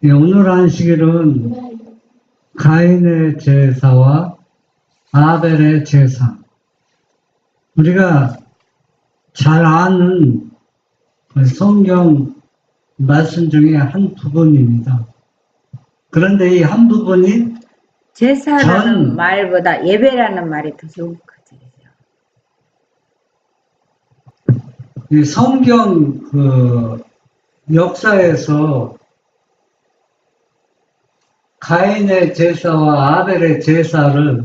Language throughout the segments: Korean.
네, 오늘 안식일은 가인의 제사와 아벨의 제사. 우리가 잘 아는 성경 말씀 중에 한 부분입니다. 그런데 이 한 부분이 제사라는 말보다 예배라는 말이 더 좋은 거죠. 이 성경 역사에서 가인의 제사와 아벨의 제사를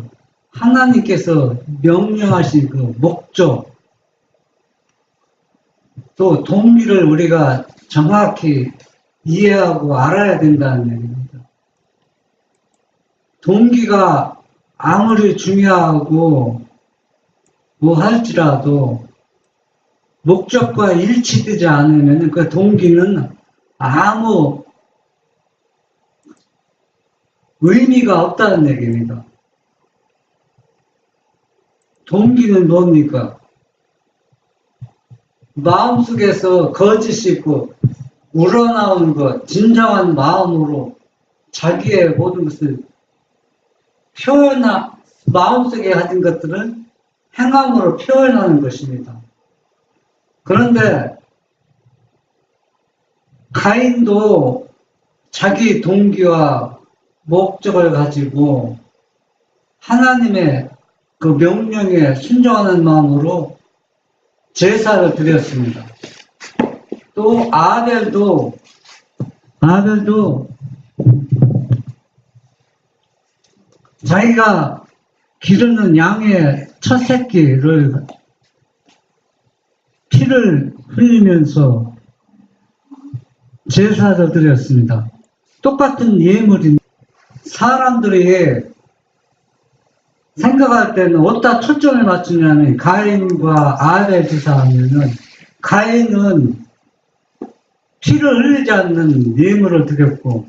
하나님께서 명령하신 그 목적, 또 동기를 우리가 정확히 이해하고 알아야 된다는 얘기입니다. 동기가 아무리 중요하고 뭐 할지라도 목적과 일치되지 않으면 그 동기는 아무 의미가 없다는 얘기입니다. 동기는 뭡니까? 마음속에서 거짓이 있고 우러나오는 것, 진정한 마음으로 자기의 모든 것을 마음속에 가진 것들을 행함으로 표현하는 것입니다. 그런데 가인도 자기 동기와 목적을 가지고 하나님의 그 명령에 순종하는 마음으로 제사를 드렸습니다. 또 아벨도 자기가 기르는 양의 첫 새끼를 피를 흘리면서 제사를 드렸습니다. 똑같은 예물인데 사람들이 생각할 때는 어디다 초점을 맞추냐면 가인과 아벨 제사하면은 가인은 피를 흘리지 않는 예물을 드렸고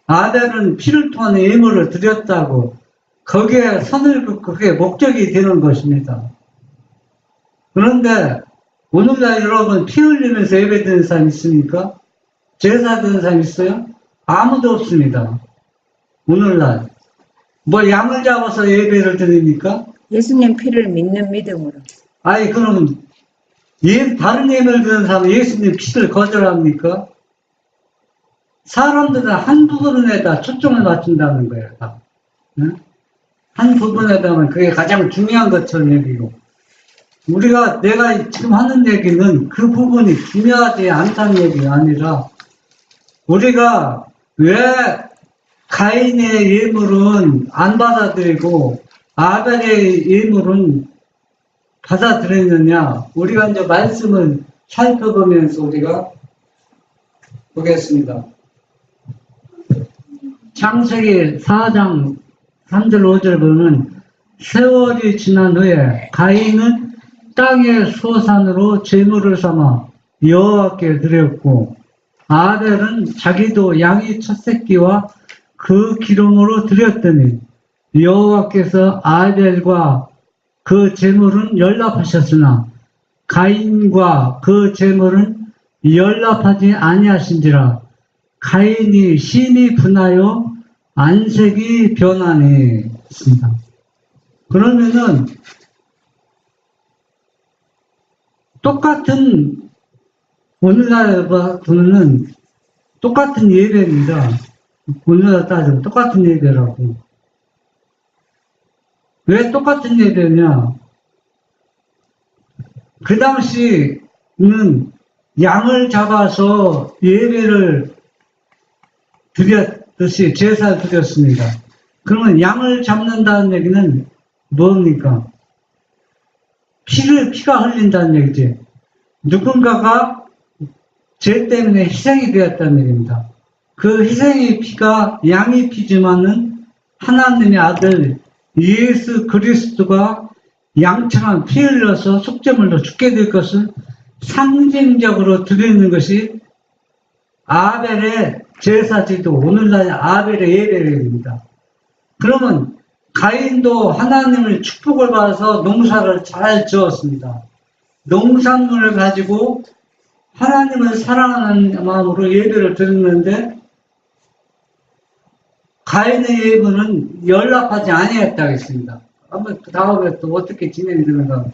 아벨은 피를 통한 예물을 드렸다고 거기에 선을 긋고 그게 목적이 되는 것입니다. 그런데 오늘날 여러분 피 흘리면서 예배 드리는 사람 있습니까? 제사 드리는 사람 있어요? 아무도 없습니다. 오늘날 뭐 양을 잡아서 예배를 드립니까? 예수님 피를 믿는 믿음으로. 아니 그럼 다른 예배를 드리는 사람은 예수님 피를 거절합니까? 사람들은 한 부분에다 초점을 맞춘다는 거예요. 다. 응? 한 부분에다만 그게 가장 중요한 것처럼 여기고 내가 지금 하는 얘기는 그 부분이 중요하지 않다는 얘기가 아니라 우리가 왜 가인의 예물은 안 받아들이고 아벨의 예물은 받아들였느냐 우리가 이제 말씀을 살펴보면서 우리가 보겠습니다. 창세기 4장 3절 5절 보면 세월이 지난 후에 가인은 땅의 소산으로 제물을 삼아 여호와께 드렸고 아벨은 자기도 양의 첫 새끼와 그 기름으로 드렸더니 여호와께서 아벨과 그 제물은 연락하셨으나 가인과 그 제물은 연락하지 아니하신지라 가인이 심히 분하여 안색이 변하니 있습니다. 그러면은 똑같은 오늘날 보면은 똑같은 예배입니다. 오늘날 따지면 똑같은 예배라고. 왜 똑같은 예배냐? 그 당시는 양을 잡아서 예배를 드렸듯이 제사를 드렸습니다. 그러면 양을 잡는다는 얘기는 뭡니까? 피가 흘린다는 얘기지. 누군가가 죄 때문에 희생이 되었다는 얘기입니다. 그 희생의 피가 양의 피지만은 하나님의 아들 예수 그리스도가 양처럼 피 흘려서 속죄물로 죽게 될 것을 상징적으로 드리는 것이 아벨의 제사지도 오늘날 아벨의 예배입니다. 그러면 가인도 하나님의 축복을 받아서 농사를 잘 지었습니다. 농산물을 가지고 하나님을 사랑하는 마음으로 예배를 드렸는데 가인의 예배는 연락하지 아니했다고 했습니다. 한번 그 다음에 또 어떻게 진행이 되는가.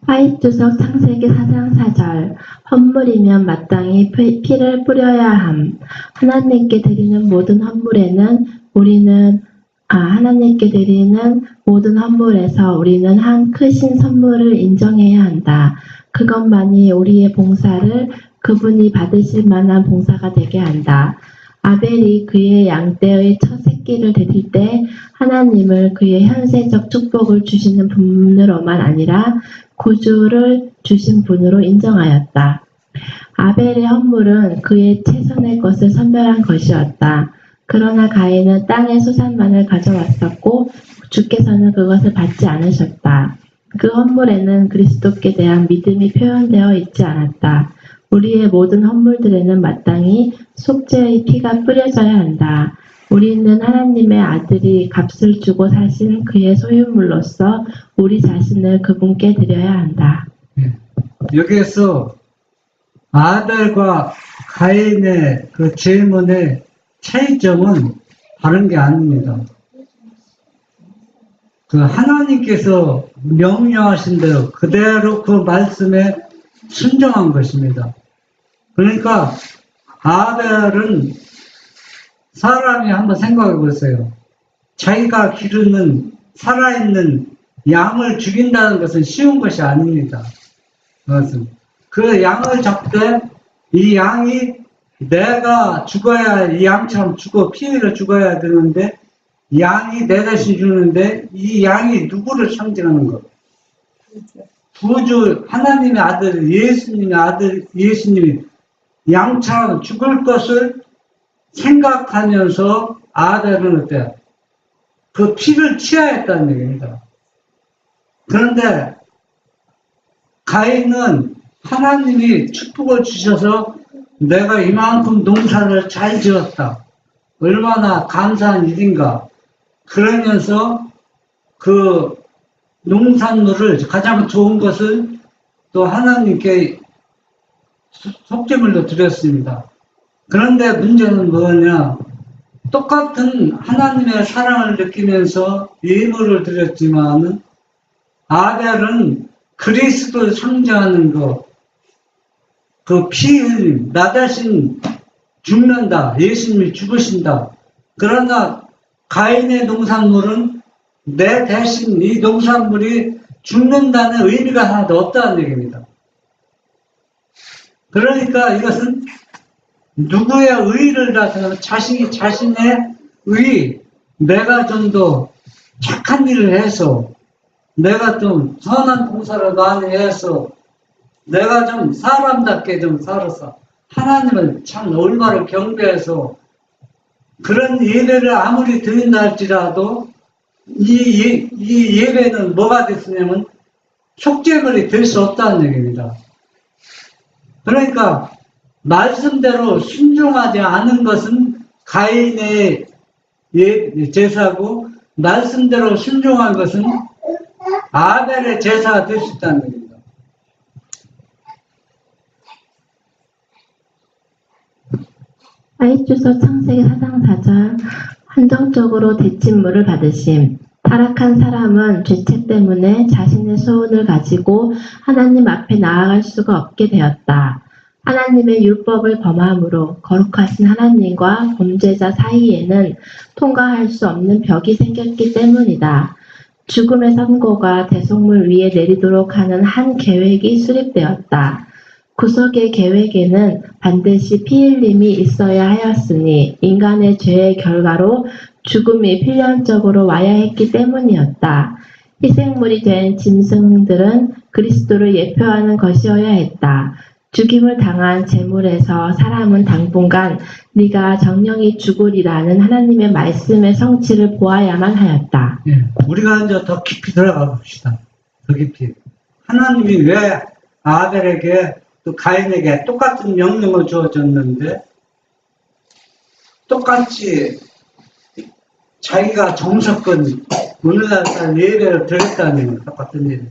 하잇주석 창세기 4장 4절 헌물이면 마땅히 피를 뿌려야 함. 하나님께 드리는 모든 헌물에서 우리는 한 크신 선물을 인정해야 한다. 그것만이 우리의 봉사를 그분이 받으실 만한 봉사가 되게 한다. 아벨이 그의 양떼의 첫 새끼를 드릴 때 하나님을 그의 현세적 축복을 주시는 분으로만 아니라 구주를 주신 분으로 인정하였다. 아벨의 헌물은 그의 최선의 것을 선별한 것이었다. 그러나 가인은 땅의 소산만을 가져왔었고 주께서는 그것을 받지 않으셨다. 그 헌물에는 그리스도께 대한 믿음이 표현되어 있지 않았다. 우리의 모든 헌물들에는 마땅히 속죄의 피가 뿌려져야 한다. 우리는 하나님의 아들이 값을 주고 사신 그의 소유물로서 우리 자신을 그분께 드려야 한다. 여기에서 아벨과 가인의 그 질문의 차이점은 다른 게 아닙니다. 그 하나님께서 명령하신 대로 그대로 그 말씀에 순종한 것입니다. 그러니까 아벨은 사람이 한번 생각해 보세요. 자기가 기르는 살아있는 양을 죽인다는 것은 쉬운 것이 아닙니다. 그것은 그 양을 잡되 이 양이 내가 죽어야 이 양처럼 죽어 피해를 죽어야 되는데 양이 내 대신 주는데 이 양이 누구를 상징하는 것? 구주 하나님의 아들 예수님이 양처럼 죽을 것을 생각하면서 아벨은 어때요? 그 피를 취하였다는 얘기입니다. 그런데 가인은 하나님이 축복을 주셔서 내가 이만큼 농사를 잘 지었다. 얼마나 감사한 일인가. 그러면서 그 농산물을 가장 좋은 것을 또 하나님께 속죄물로 드렸습니다. 그런데 문제는 뭐냐? 똑같은 하나님의 사랑을 느끼면서 예물을 드렸지만 아벨은 그리스도를 상징하는 것, 그 피 흘림, 나 대신 죽는다, 예수님이 죽으신다. 그러나 가인의 농산물은 내 대신 이 농산물이 죽는다는 의미가 하나도 없다는 얘기입니다. 그러니까 이것은 누구의 의의를 나타내면 자신의 의, 내가 좀 더 착한 일을 해서, 내가 좀 선한 봉사를 많이 해서, 내가 좀 사람답게 좀 살아서, 하나님을 참 얼마나 경배해서, 그런 예배를 아무리 드린다 할지라도, 이 예배는 뭐가 됐으냐면, 속죄물이 될 수 없다는 얘기입니다. 그러니까, 말씀대로 순종하지 않은 것은 가인의 제사고 말씀대로 순종한 것은 아벨의 제사가 될 수 있다는 겁니다. 하잇주석 창세기 4장 4절 한정적으로 대침물을 받으심. 타락한 사람은 죄책 때문에 자신의 소원을 가지고 하나님 앞에 나아갈 수가 없게 되었다. 하나님의 율법을 범함으로 거룩하신 하나님과 범죄자 사이에는 통과할 수 없는 벽이 생겼기 때문이다. 죽음의 선고가 대속물 위에 내리도록 하는 한 계획이 수립되었다. 구속의 계획에는 반드시 피 흘림이 있어야 하였으니 인간의 죄의 결과로 죽음이 필연적으로 와야 했기 때문이었다. 희생물이 된 짐승들은 그리스도를 예표하는 것이어야 했다. 죽임을 당한 제물에서 사람은 당분간 네가 정령이 죽으리라는 하나님의 말씀의 성취를 보아야만 하였다. 예, 우리가 이제 더 깊이 들어가 봅시다. 더 깊이. 하나님이 왜 아벨에게 또 가인에게 똑같은 명령을 주어졌는데 똑같이 자기가 정석권 오늘날 예배를 드렸다는 건 똑같은 일이에요.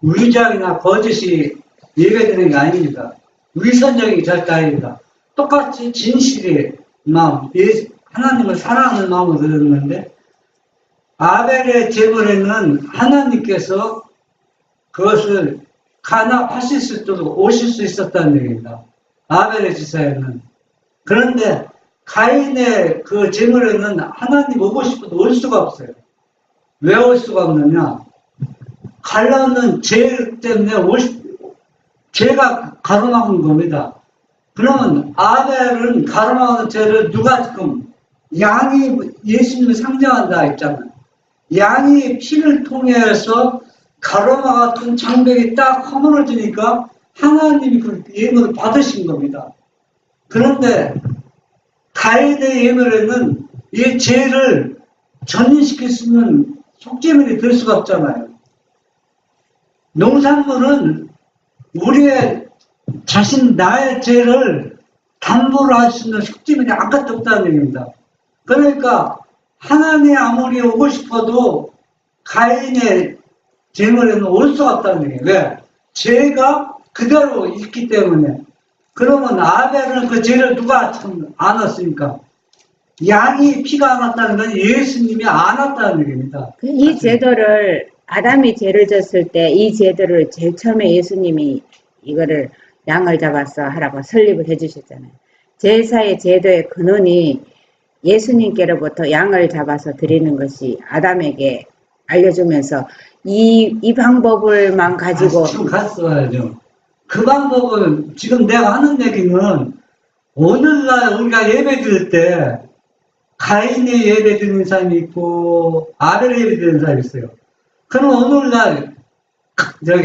위장이나 거짓이 예배드리는 게 아닙니다. 위선적인 절대 아닙니다. 똑같이 진실의 마음, 하나님을 사랑하는 마음으로 드렸는데 아벨의 제물에는 하나님께서 그것을 간합하실 수 있도록 오실 수 있었다는 얘기입니다. 아벨의 지사에는. 그런데 가인의 그 제물에는 하나님 오고 싶어도 올 수가 없어요. 왜 올 수가 없느냐? 갈라는 죄 때문에 죄가 가로막은 겁니다. 그러면 아벨은 가로막은 죄를 누가 지금 양이 예수님을 상징한다 했잖아요. 양이 피를 통해서 가로막았던 장벽이 딱 허물어지니까 하나님이 그 예물을 받으신 겁니다. 그런데 가인의 예물에는 이 죄를 전인시킬 수 있는 속죄물이 될 수가 없잖아요. 농산물은 우리의 나의 죄를 담보로 할 수 있는 속죄물이 아무것도 없다는 얘기입니다. 그러니까 하나님이 아무리 오고 싶어도 가인의 제물에는 올 수가 없다는 얘기예요. 왜? 죄가 그대로 있기 때문에. 그러면 아벨은 그 죄를 누가 참 안았습니까? 양이 피가 안 왔다는 건 예수님이 안 왔다는 얘기입니다. 이 제도를 아담이 죄를 졌을 때 이 제도를 제일 처음에 예수님이 이거를 양을 잡아서 하라고 설립을 해주셨잖아요. 제사의 제도의 근원이 예수님께로부터 양을 잡아서 드리는 것이 아담에게 알려주면서 이 방법을만 가지고 지금 갔어야죠. 그 방법은 지금 내가 하는 얘기는 오늘날 우리가 예배 드릴 때 가인의 예배 드리는 사람이 있고 아벨의 예배 드리는 사람이 있어요. 그럼 오늘날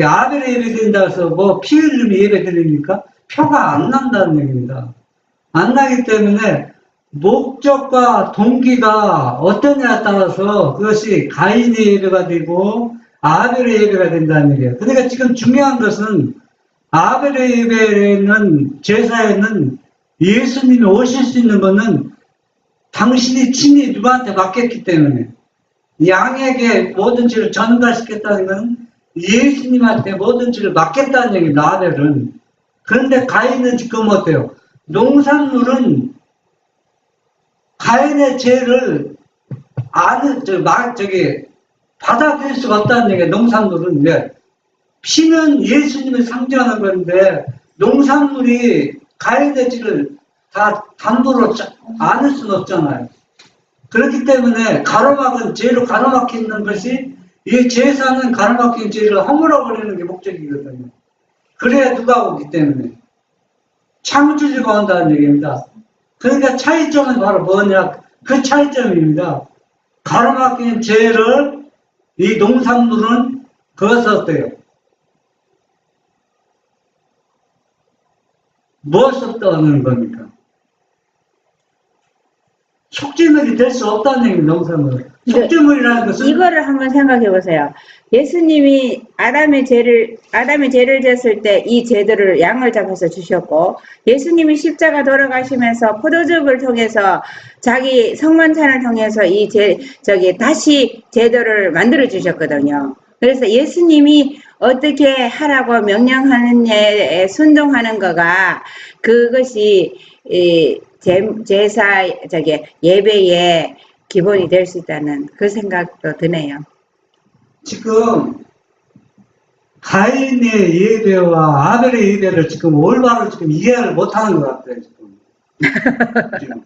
아벨의 예배 드린다고 해서 뭐 피 흘림이 예배 드립니까? 표가 안 난다는 얘기입니다. 안 나기 때문에 목적과 동기가 어떠냐에 따라서 그것이 가인의 예배가 되고 아벨의 예배가 된다는 얘기예요. 그러니까 지금 중요한 것은 아벨의 예배에는 제사에는 예수님이 오실 수 있는 것은 당신이 친히 누구한테 맡겼기 때문에 양에게 모든 죄를 전가시켰다는 것은 예수님한테 모든 죄를 맡겼다는 얘기입니다. 아벨은. 그런데 가인은 지금 어때요? 농산물은 가인의 죄를 받아들일 수가 없다는 얘기예요. 농산물은. 왜? 피는 예수님을 상징하는 건데 농산물이 가인의 죄를 다 담보로 안을 수는 없잖아요. 그렇기 때문에 가로막은 죄로 가로막히는 것이 이 제사는 가로막힌 죄를 허물어버리는 게 목적이거든요. 그래야 누가 오기 때문에 창조주가 온다는 얘기입니다. 그러니까 차이점은 바로 뭐냐? 그 차이점입니다. 가로막힌 죄를 이 농산물은 그것을 어때요? 무엇을 없다는 겁니까? 속죄물이 될 수 없다는 얘기입니다. 농산물. 속죄물이라는 것은 이거를 한번 생각해 보세요. 예수님이 아담의 죄를 졌을 때 이 제도를 양을 잡아서 주셨고 예수님이 십자가 돌아가시면서 포도즙을 통해서 자기 성만찬을 통해서 다시 제도를 만들어 주셨거든요. 그래서 예수님이 어떻게 하라고 명령하는 에 순종하는 거가 그것이 제사 예배의 기본이 될 수 있다는 그 생각도 드네요. 지금 가인의 예배와 아벨의 예배를 지금 올바로 지금 이해를 못하는 것 같아요. 지금.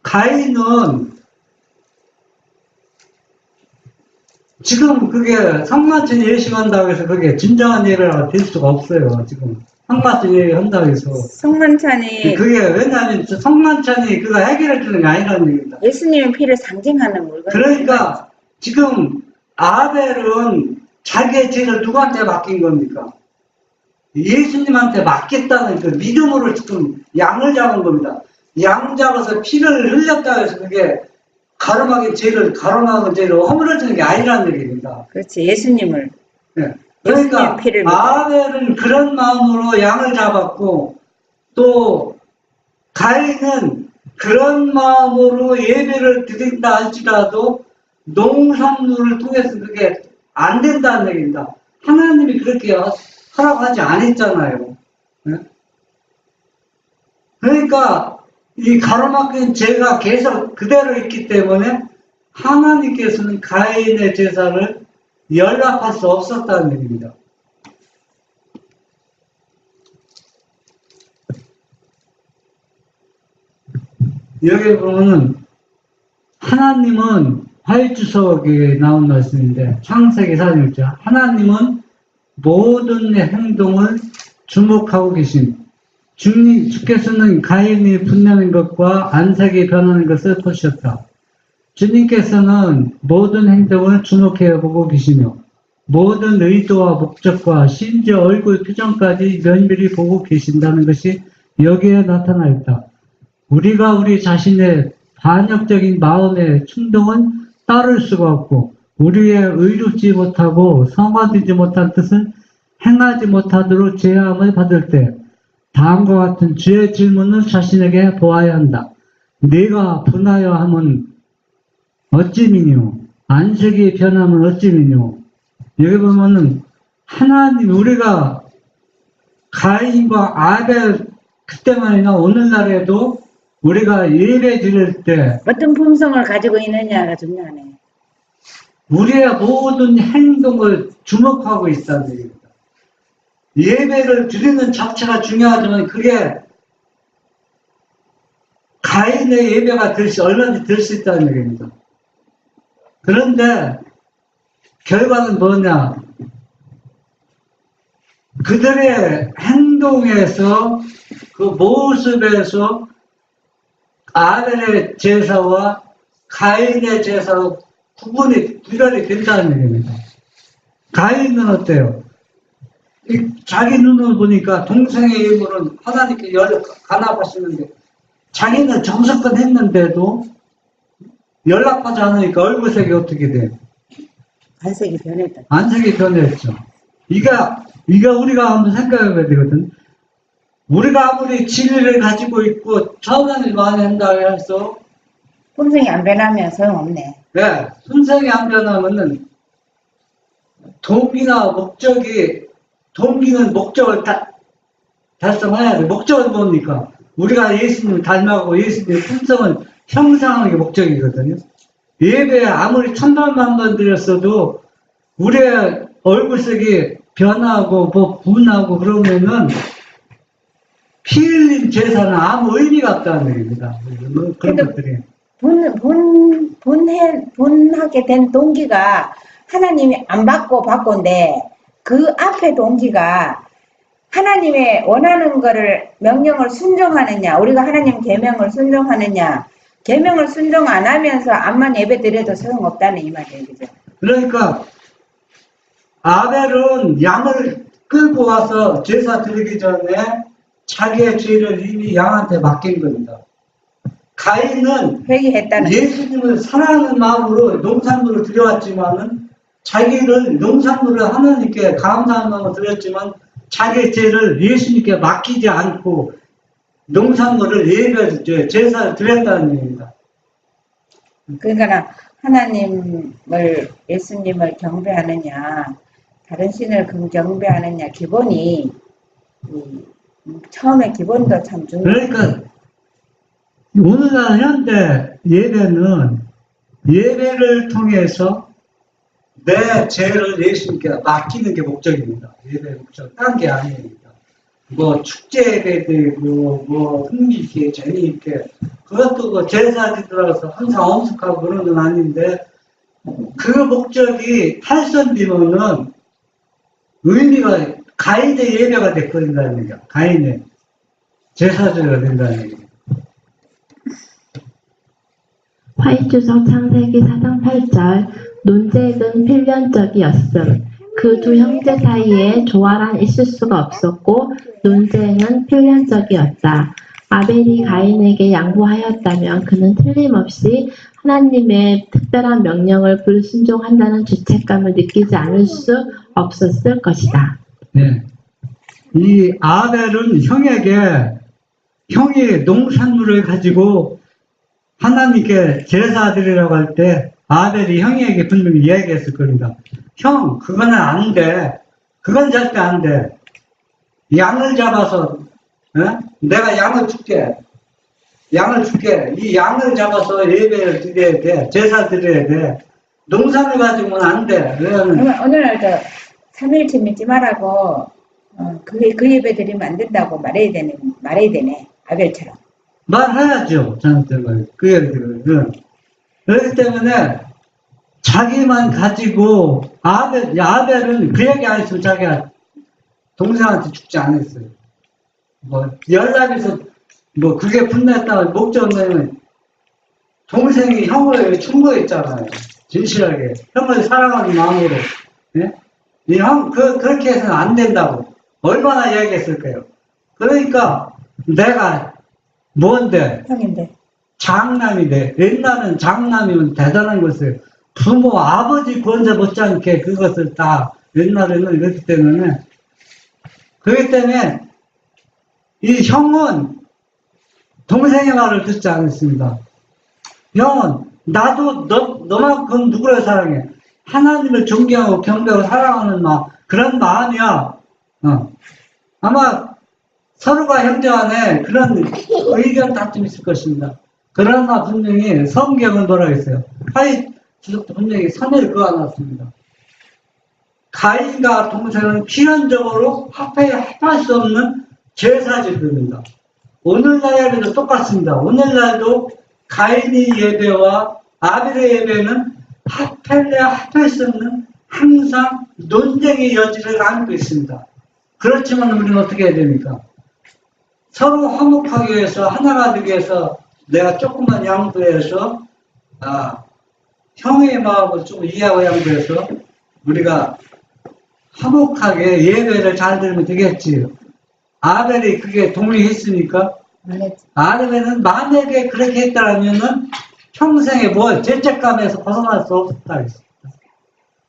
가인은 지금 그게 성만찬 예식한다고 해서 그게 진정한 예배가 될 수가 없어요. 지금 성만찬 예배 한다고 해서 성만찬이 그게 왜냐하면 성만찬이 그거 해결해 주는 게 아니라는 얘기입니다. 예수님의 피를 상징하는 물건. 그러니까 지금 아벨은 자기의 죄를 누구한테 맡긴 겁니까? 예수님한테 맡겠다는 그 믿음으로 지금 양을 잡은 겁니다. 양 잡아서 피를 흘렸다 해서 그게 가로막은 죄를 허물어지는 게 아니라는 얘기입니다. 그렇지, 예수님을. 네. 그러니까 피를 아벨은 그런 마음으로 양을 잡았고 또 가인은 그런 마음으로 예배를 드린다 할지라도 농산물을 통해서 그게 안 된다는 얘기입니다. 하나님이 그렇게 허락하지 않았잖아요. 네? 그러니까 이 가로막힌 죄가 계속 그대로 있기 때문에 하나님께서는 가인의 제사를 연락할 수 없었다는 얘기입니다. 여기 보면은 하나님은 화해주석에 나온 말씀인데 창세기 4장이죠. 하나님은 모든 행동을 주목하고 계신 주께서는 가인이 분내는 것과 안색이 변하는 것을 보셨다. 주님께서는 모든 행동을 주목해 보고 계시며 모든 의도와 목적과 심지어 얼굴 표정까지 면밀히 보고 계신다는 것이 여기에 나타나 있다. 우리가 우리 자신의 반역적인 마음의 충동은 따를 수가 없고 우리의 의롭지 못하고 성화되지 못한 뜻은 행하지 못하도록 제함을 받을 때 다음과 같은 주의 질문을 자신에게 보아야 한다. 네가 분하여 함은 어찌미뇨? 안색이 변하면 어찌미뇨? 여기 보면은 하나님 우리가 가인과 아벨 그때만이나 오늘날에도 우리가 예배 드릴 때 어떤 품성을 가지고 있느냐가 중요하네. 우리의 모든 행동을 주목하고 있다는 얘기입니다. 예배를 드리는 자체가 중요하지만 그게 가인의 예배가 얼마든지 될 수 있다는 얘기입니다. 그런데 결과는 뭐냐? 그들의 행동에서 그 모습에서 아벨의 제사와 가인의 제사로 구별이 된다는 얘기입니다. 가인은 어때요? 자기 눈을 보니까 동생의 힘으로는 하나님께 간합하시는데 자기는 정석권 했는데도 연락하지 않으니까 얼굴색이 어떻게 돼요? 안색이 변했다. 안색이 변했죠. 이가 우리가 한번 생각해 봐야 되거든. 우리가 아무리 진리를 가지고 있고 천원을 많이 한다 해서 품성이 안 변하면 소용없네. 네, 순성이 안 변하면은 동기는 목적을 달성해야 돼. 목적은 뭡니까? 우리가 예수님을 닮아가고 예수님의 품성을 형상하는 게 목적이거든요. 예배에 아무리 천번만번 드렸어도 우리의 얼굴색이 변하고 분하고 그러면은 피 흘린 제사는 아무 의미가 없다는 얘기입니다. 그런 것들이. 분하게 된 동기가 하나님이 안 받고인데 그 앞에 동기가 하나님의 원하는 거를 명령을 순종하느냐, 우리가 하나님 계명을 순종하느냐, 계명을 순종 안 하면서 암만 예배 드려도 소용없다는 이 말이에요. 그죠? 그러니까 아벨은 양을 끌고 와서 제사 드리기 전에 자기의 죄를 이미 양한테 맡긴 겁니다. 가인은 회개했다는 예수님을 사랑하는 마음으로 농산물을 드려왔지만은 자기를 농산물을 하나님께 감사하는 마음으로 드렸지만 자기의 죄를 예수님께 맡기지 않고 농산물을 제사를 드렸다는 얘기입니다. 그러니까 하나님을 예수님을 경배하느냐 다른 신을 경배하느냐 기본이 처음에 기본도 참 중요해요. 그러니까 오늘날 현대 예배는 예배를 통해서 내 죄를 예수님께 맡기는 게 목적입니다. 예배 목적, 딴 게 아닙니다. 뭐 축제 예배되고 뭐 흥미있게 재미있게 그것도 그 제사지들어서 항상 엄숙하고 그런 건 아닌데 그 목적이 탈선되면은 의미가 가인의 예배가 돼버린다는 얘기야. 가인의 제사지가 된다는 얘기야. 화이주석 창세기 4장 8절 논쟁은 필연적이었음. 그 두 형제 사이에 조화란 있을 수가 없었고 논쟁은 필연적이었다. 아벨이 가인에게 양보하였다면 그는 틀림없이 하나님의 특별한 명령을 불순종한다는 죄책감을 느끼지 않을 수 없었을 것이다. 네. 이 아벨은 형이 농산물을 가지고 하나님께 제사드리라고 할 때 아벨이 형에게 분명히 이야기했을 겁니다. 형, 그거는 안 돼. 그건 절대 안 돼. 양을 잡아서, 내가 양을 줄게. 이 양을 잡아서 예배를 드려야 돼. 제사 드려야 돼. 농산을 가지고는 안 돼. 그러면 오늘날 저 3일치 믿지 말라고 그 예배 드리면 안 된다고 말해야 되네. 아벨처럼. 말해야죠. 저한테는. 그 얘기들은. 그렇기 때문에 자기만 가지고 아벨은 그 얘기 안 했으면 자기가 동생한테 죽지 않았어요. 뭐 연락해서 뭐 그게 분노했다고 목적은 동생이 형을 충고했잖아요. 진실하게 형을 사랑하는 마음으로. 예? 이 형 그렇게 해서는 안 된다고 얼마나 이야기했을까요? 그러니까 내가 뭔데? 형인데. 장남인데 옛날은 장남이면 대단한 것을 부모 아버지 권세 못지않게 그것을 다 옛날에는 그렇기 때문에 이 형은 동생의 말을 듣지 않았습니다. 형은 나도 너만큼 누구를 사랑해? 하나님을 존경하고 경배하고 사랑하는 그런 마음이야. 아마 서로가 형제 간에 그런 의견 다툼이 있을 것입니다. 그러나 분명히 성경은 뭐라고 했어요? 주석도 분명히 선을 그어놨습니다. 가인과 동생은 필연적으로 합할 수 없는 제사지들입니다. 오늘날에도 똑같습니다. 오늘날도 가인의 예배와 아벨의 예배는 합할 수 없는 항상 논쟁의 여지를 안고 있습니다. 그렇지만 우리는 어떻게 해야 됩니까? 서로 화목하기 위해서 하나가 되기 위해서 내가 조금만 양보해서 형의 마음을 좀 이해하고 양보해서 우리가 화목하게 예배를 잘 드리면 되겠지. 아벨이 그게 동의했으니까 아벨은 만약에 그렇게 했다면은 평생에 죄책감에서 벗어날 수 없었다 했습니다.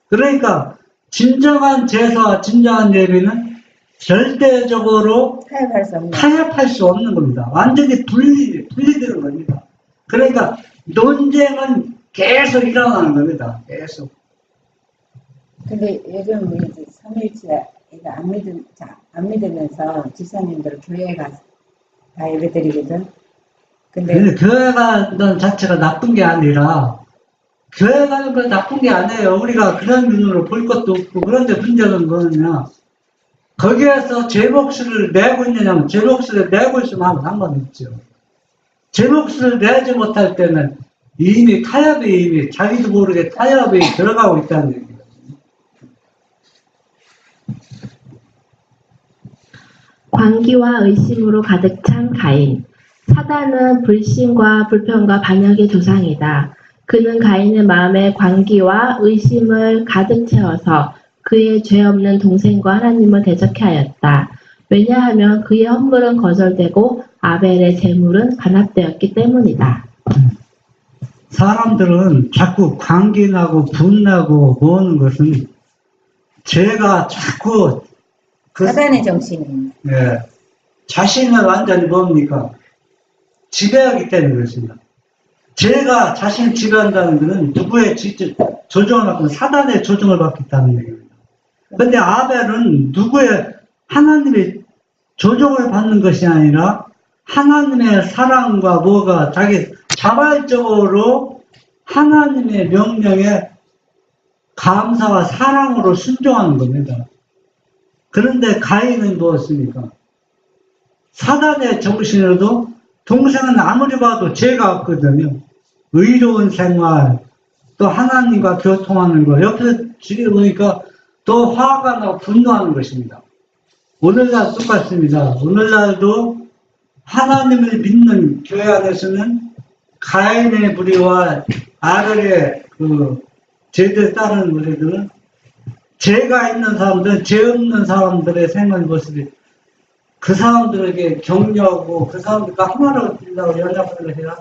그러니까 진정한 제사와 진정한 예배는 절대적으로 타협할 수 없는 겁니다. 완전히 분리되는 겁니다. 그러니까 논쟁은 계속 일어나는 겁니다. 계속. 근데 요즘 이제 3일치가 안 믿으면서 집사님들 교회에 가서 다 예배드리거든. 근데 교회 가는 자체가 나쁜 게 아니라 교회 가는 건 나쁜 게 아니에요. 우리가 그런 눈으로 볼 것도 없고. 그런데 문제는 뭐냐, 거기에서 제 몫을 내고 있느냐면 제 몫을 내고 있으면 상관없죠. 제 몫을 내지 못할 때는 이미 자기도 모르게 타협이 들어가고 있다는 얘기예요. 광기와 의심으로 가득 찬 가인. 사단은 불신과 불평과 반역의 조상이다. 그는 가인의 마음에 광기와 의심을 가득 채워서 그의 죄 없는 동생과 하나님을 대적해 하였다. 왜냐하면 그의 헌물은 거절되고 아벨의 제물은 반합되었기 때문이다. 사람들은 자꾸 광기나고 분나고 모으는 것은 죄가 자꾸 사단의 정신이에요. 예, 자신을 완전히 뭡니까? 지배하기 때문에 그렇습니다. 죄가 자신을 지배한다는 것은 누구의 조종을 받고 사단의 조종을 받고 있다는 얘기입니다. 그런데 아벨은 하나님의 조종을 받는 것이 아니라 하나님의 사랑과 뭐가 자기 자발적으로 하나님의 명령에 감사와 사랑으로 순종하는 겁니다. 그런데 가인은 무엇입니까? 사단의 정신으로도 동생은 아무리 봐도 죄가 없거든요. 의로운 생활, 또 하나님과 교통하는 거, 옆에서 지켜보니까 또 화가 나고 분노하는 것입니다. 오늘날 똑같습니다. 오늘날도 하나님을 믿는 교회 안에서는 가인의 무리와 아벨의 그 죄를 따르는 무리들은 죄가 있는 사람들, 죄 없는 사람들의 생활 모습이 그 사람들에게 격려하고 그 사람들과 하나로 된다고 연락을 해야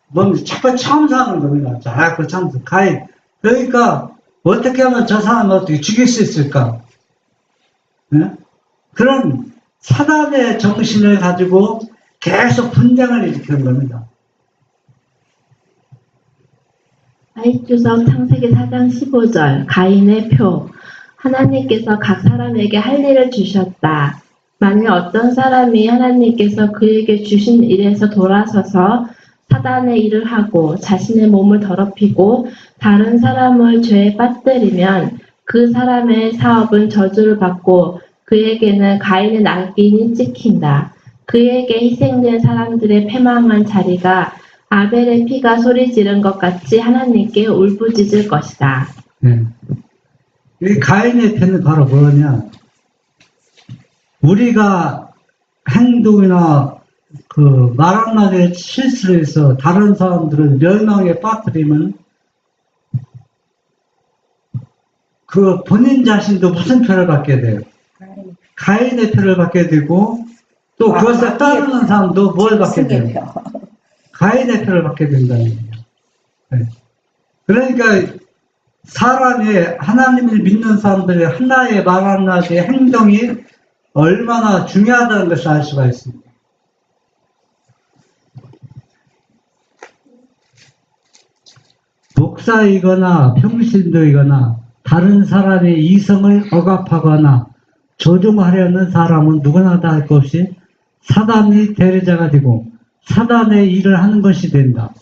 뭔 자꾸 참사하는 겁니다. 자꾸 참사. 가인. 그러니까 어떻게 하면 저 사람을 어떻게 죽일 수 있을까? 네? 그런 사단의 정신을 가지고 계속 분쟁을 일으키는 겁니다. 다윗주석 창세기 4장 15절 가인의 표 하나님께서 각 사람에게 할 일을 주셨다. 만일 어떤 사람이 하나님께서 그에게 주신 일에서 돌아서서 사단의 일을 하고 자신의 몸을 더럽히고 다른 사람을 죄에 빠뜨리면 그 사람의 사업은 저주를 받고 그에게는 가인의 낙인이 찍힌다. 그에게 희생된 사람들의 패망한 자리가 아벨의 피가 소리 지른 것 같이 하나님께 울부짖을 것이다. 네. 이 가인의 표는 바로 뭐냐? 우리가 행동이나 그 말 한마디에 실수를 해서 다른 사람들을 멸망에 빠뜨리면 그 본인 자신도 무슨 표를 받게 돼요? 가인의 표를 받게 되고 또 그것을 따르는 사람도 뭘 받게 돼요? 가인의 표를 받게 된다는 거예요. 네. 그러니까 사람이 하나님을 믿는 사람들의 하나의 말 한마디의 행동이 얼마나 중요하다는 것을 알 수가 있습니다. 목사이거나 평신도이거나 다른 사람의 이성을 억압하거나 조종하려는 사람은 누구나 다 할 것 없이 사단이 대리자가 되고 사단의 일을 하는 것이 된다.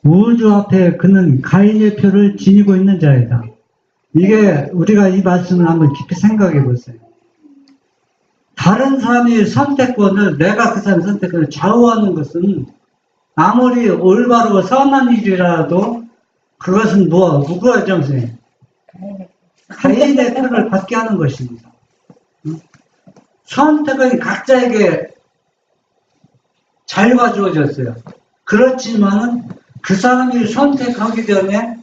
우주 앞에 그는 가인의 표를 지니고 있는 자이다. 이게 우리가 이 말씀을 한번 깊이 생각해 보세요. 다른 사람의 선택권을 내가 그 사람의 선택권을 좌우하는 것은 아무리 올바르고 선한 일이라도 그것은 누구의 정신이에요? 가인의 표를 받게 하는 것입니다. 선택은 각자에게 자유가 주어졌어요. 그렇지만 그 사람이 선택하기 전에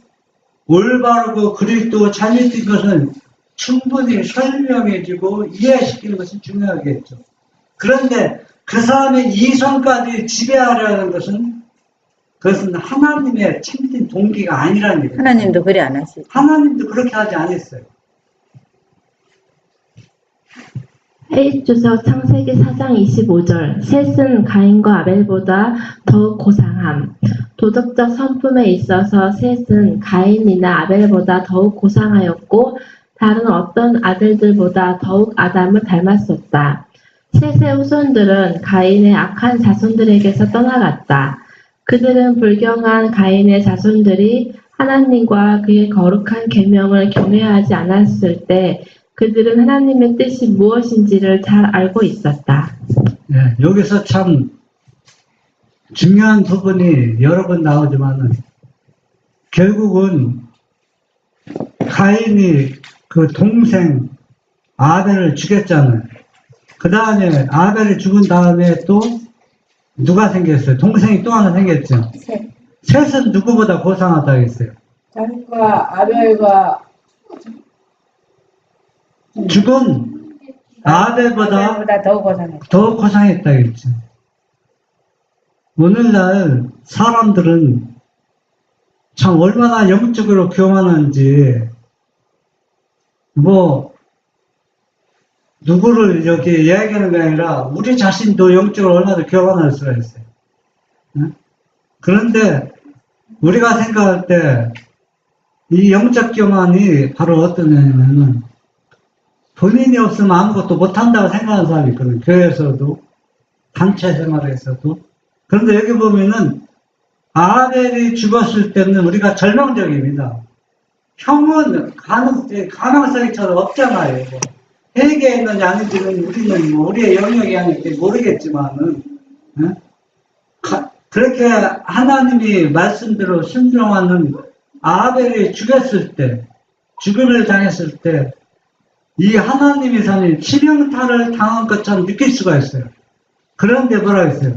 올바르고 그리스도 잘못된 것은 충분히 설명해주고 이해시키는 것이 중요하겠죠. 그런데 그 사람의 이성까지 지배하려는 것은 그것은 하나님의 참된 동기가 아니라는 얘기예요. 하나님도 그래 안 하시죠. 하나님도 그렇게 하지 않았어요. 다윗주석 창세기 4장 25절 셋은 가인과 아벨보다 더욱 고상함. 도덕적 성품에 있어서 셋은 가인이나 아벨보다 더욱 고상하였고 다른 어떤 아들들보다 더욱 아담을 닮았었다. 셋의 후손들은 가인의 악한 자손들에게서 떠나갔다. 그들은 불경한 가인의 자손들이 하나님과 그의 거룩한 계명을 경외하지 않았을 때 그들은 하나님의 뜻이 무엇인지를 잘 알고 있었다. 네, 여기서 참 중요한 부분이 여러 번 나오지만은 결국은 가인이 그 동생 아벨을 죽였잖아요. 그 다음에 아벨이 죽은 다음에 또 누가 생겼어요? 동생이 또 하나 생겼죠. 셋은 누구보다 고상하다고 했어요. 가인과 아벨과 죽은 아벨보다 더 고상했다고 했죠. 오늘날 사람들은 참 얼마나 영적으로 교만한지 누구를 여기 이야기하는 게 아니라 우리 자신도 영적으로 얼마나 교만할 수가 있어요. 그런데 우리가 생각할 때 이 영적 교만이 바로 어떤 애냐면 본인이 없으면 아무것도 못한다고 생각하는 사람이 있거든요. 교회에서도 단체 생활에서도. 그런데 여기 보면은 아벨이 죽었을 때는 우리가 절망적입니다. 형은 가능성이 잘 없잖아요. 회개했느냐 아닌지는 우리는 뭐 우리의 영역이 아니기 모르겠지만은, 응? 그렇게 하나님이 말씀대로 순종하는 아벨이 죽였을 때, 죽음을 당했을 때, 이 하나님의 산이 치명타를 당한 것처럼 느낄 수가 있어요. 그런데 뭐라 했어요?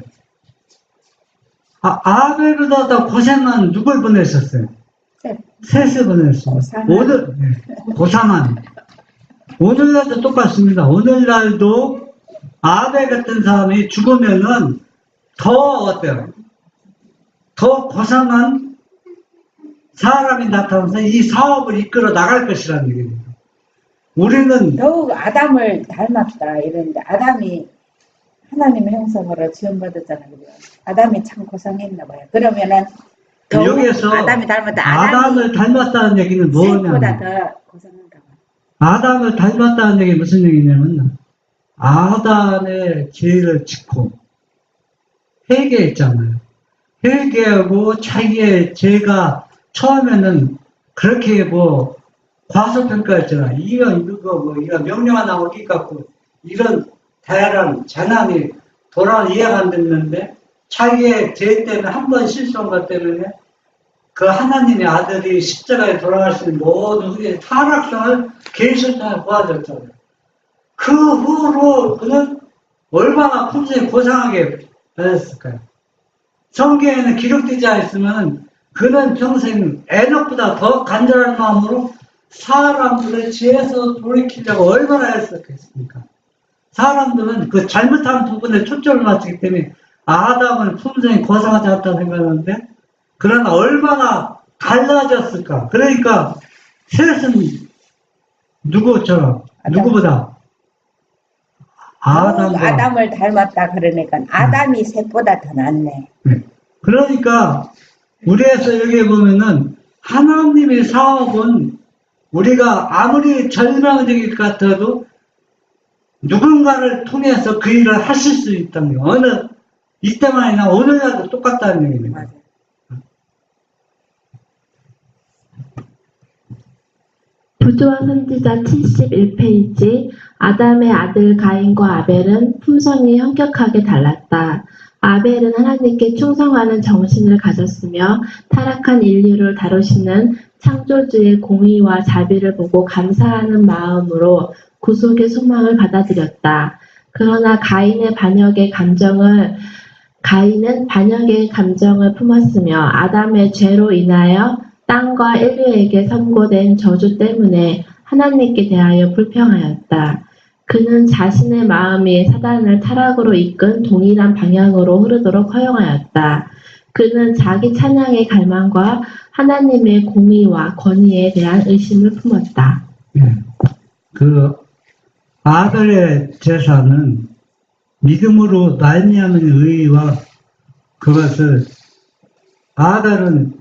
아벨보다 더 고생한 누굴 보냈었어요? 셋을 보냈어요. 고상한. 오늘날도 똑같습니다. 오늘날도 아벨 같은 사람이 죽으면은 더 어때요? 더 고상한 사람이 나타나서 이 사업을 이끌어 나갈 것이라는 얘기입니다. 우리는 더욱 아담을 닮았다 이랬는데 아담이 하나님의 형상으로 지원받았잖아요. 아담이 참 고생했나 봐요. 그러면은 여기에서 아담이 닮았다. 아담을 닮았다는 얘기는 뭐냐면 셋보다 더 고생한가 봐요. 아담을 닮았다는 얘기 무슨 얘기냐면 아담의 죄를 짓고 회개했잖아요. 회개하고 자기의 죄가 처음에는 그렇게 뭐 과소평가했잖아요. 이거 명령 하나 어디 갖고 이런 대란 재난이 이해가 안 됐는데 자기의 죄 때문에 한 번 실수한 것 때문에 그 하나님의 아들이 십자가에 돌아가신 모든 후에 타락성을 계속해서 보아줬잖아요. 그 후로 그는 얼마나 평소에 고상하게 변했을까요? 성경에는 기록되지 않았으면 그는 평생 에녹보다 더 간절한 마음으로 사람들을 죄에서 돌이키려고 얼마나 했었겠습니까? 사람들은 그 잘못한 부분에 초점을 맞추기 때문에 아담은 평생 고상하지 않다고 생각하는데 그러나 얼마나 달라졌을까? 그러니까 셋은 누구처럼? 누구보다? 아담을 닮았다 그러니까 아담이 셋보다 더 낫네. 그러니까 우리에서 여기 보면은 하나님의 사업은 우리가 아무리 절망적일 것 같아도 누군가를 통해서 그 일을 하실 수 있다는 거. 이때만 아니라 오늘날도 똑같다는 얘기입니다. 맞아. 부조와 선지자 71페이지 아담의 아들 가인과 아벨은 품성이 현격하게 달랐다. 아벨은 하나님께 충성하는 정신을 가졌으며 타락한 인류를 다루시는 창조주의 공의와 자비를 보고 감사하는 마음으로 구속의 소망을 받아들였다. 그러나 가인은 반역의 감정을 품었으며 아담의 죄로 인하여 땅과 인류에게 선고된 저주 때문에 하나님께 대하여 불평하였다. 그는 자신의 마음이 사단을 타락으로 이끈 동일한 방향으로 흐르도록 허용하였다. 그는 자기 찬양의 갈망과 하나님의 공의와 권위에 대한 의심을 품었다. 그 아벨의 제사는 믿음으로 말미암은 의와 그것을 아벨은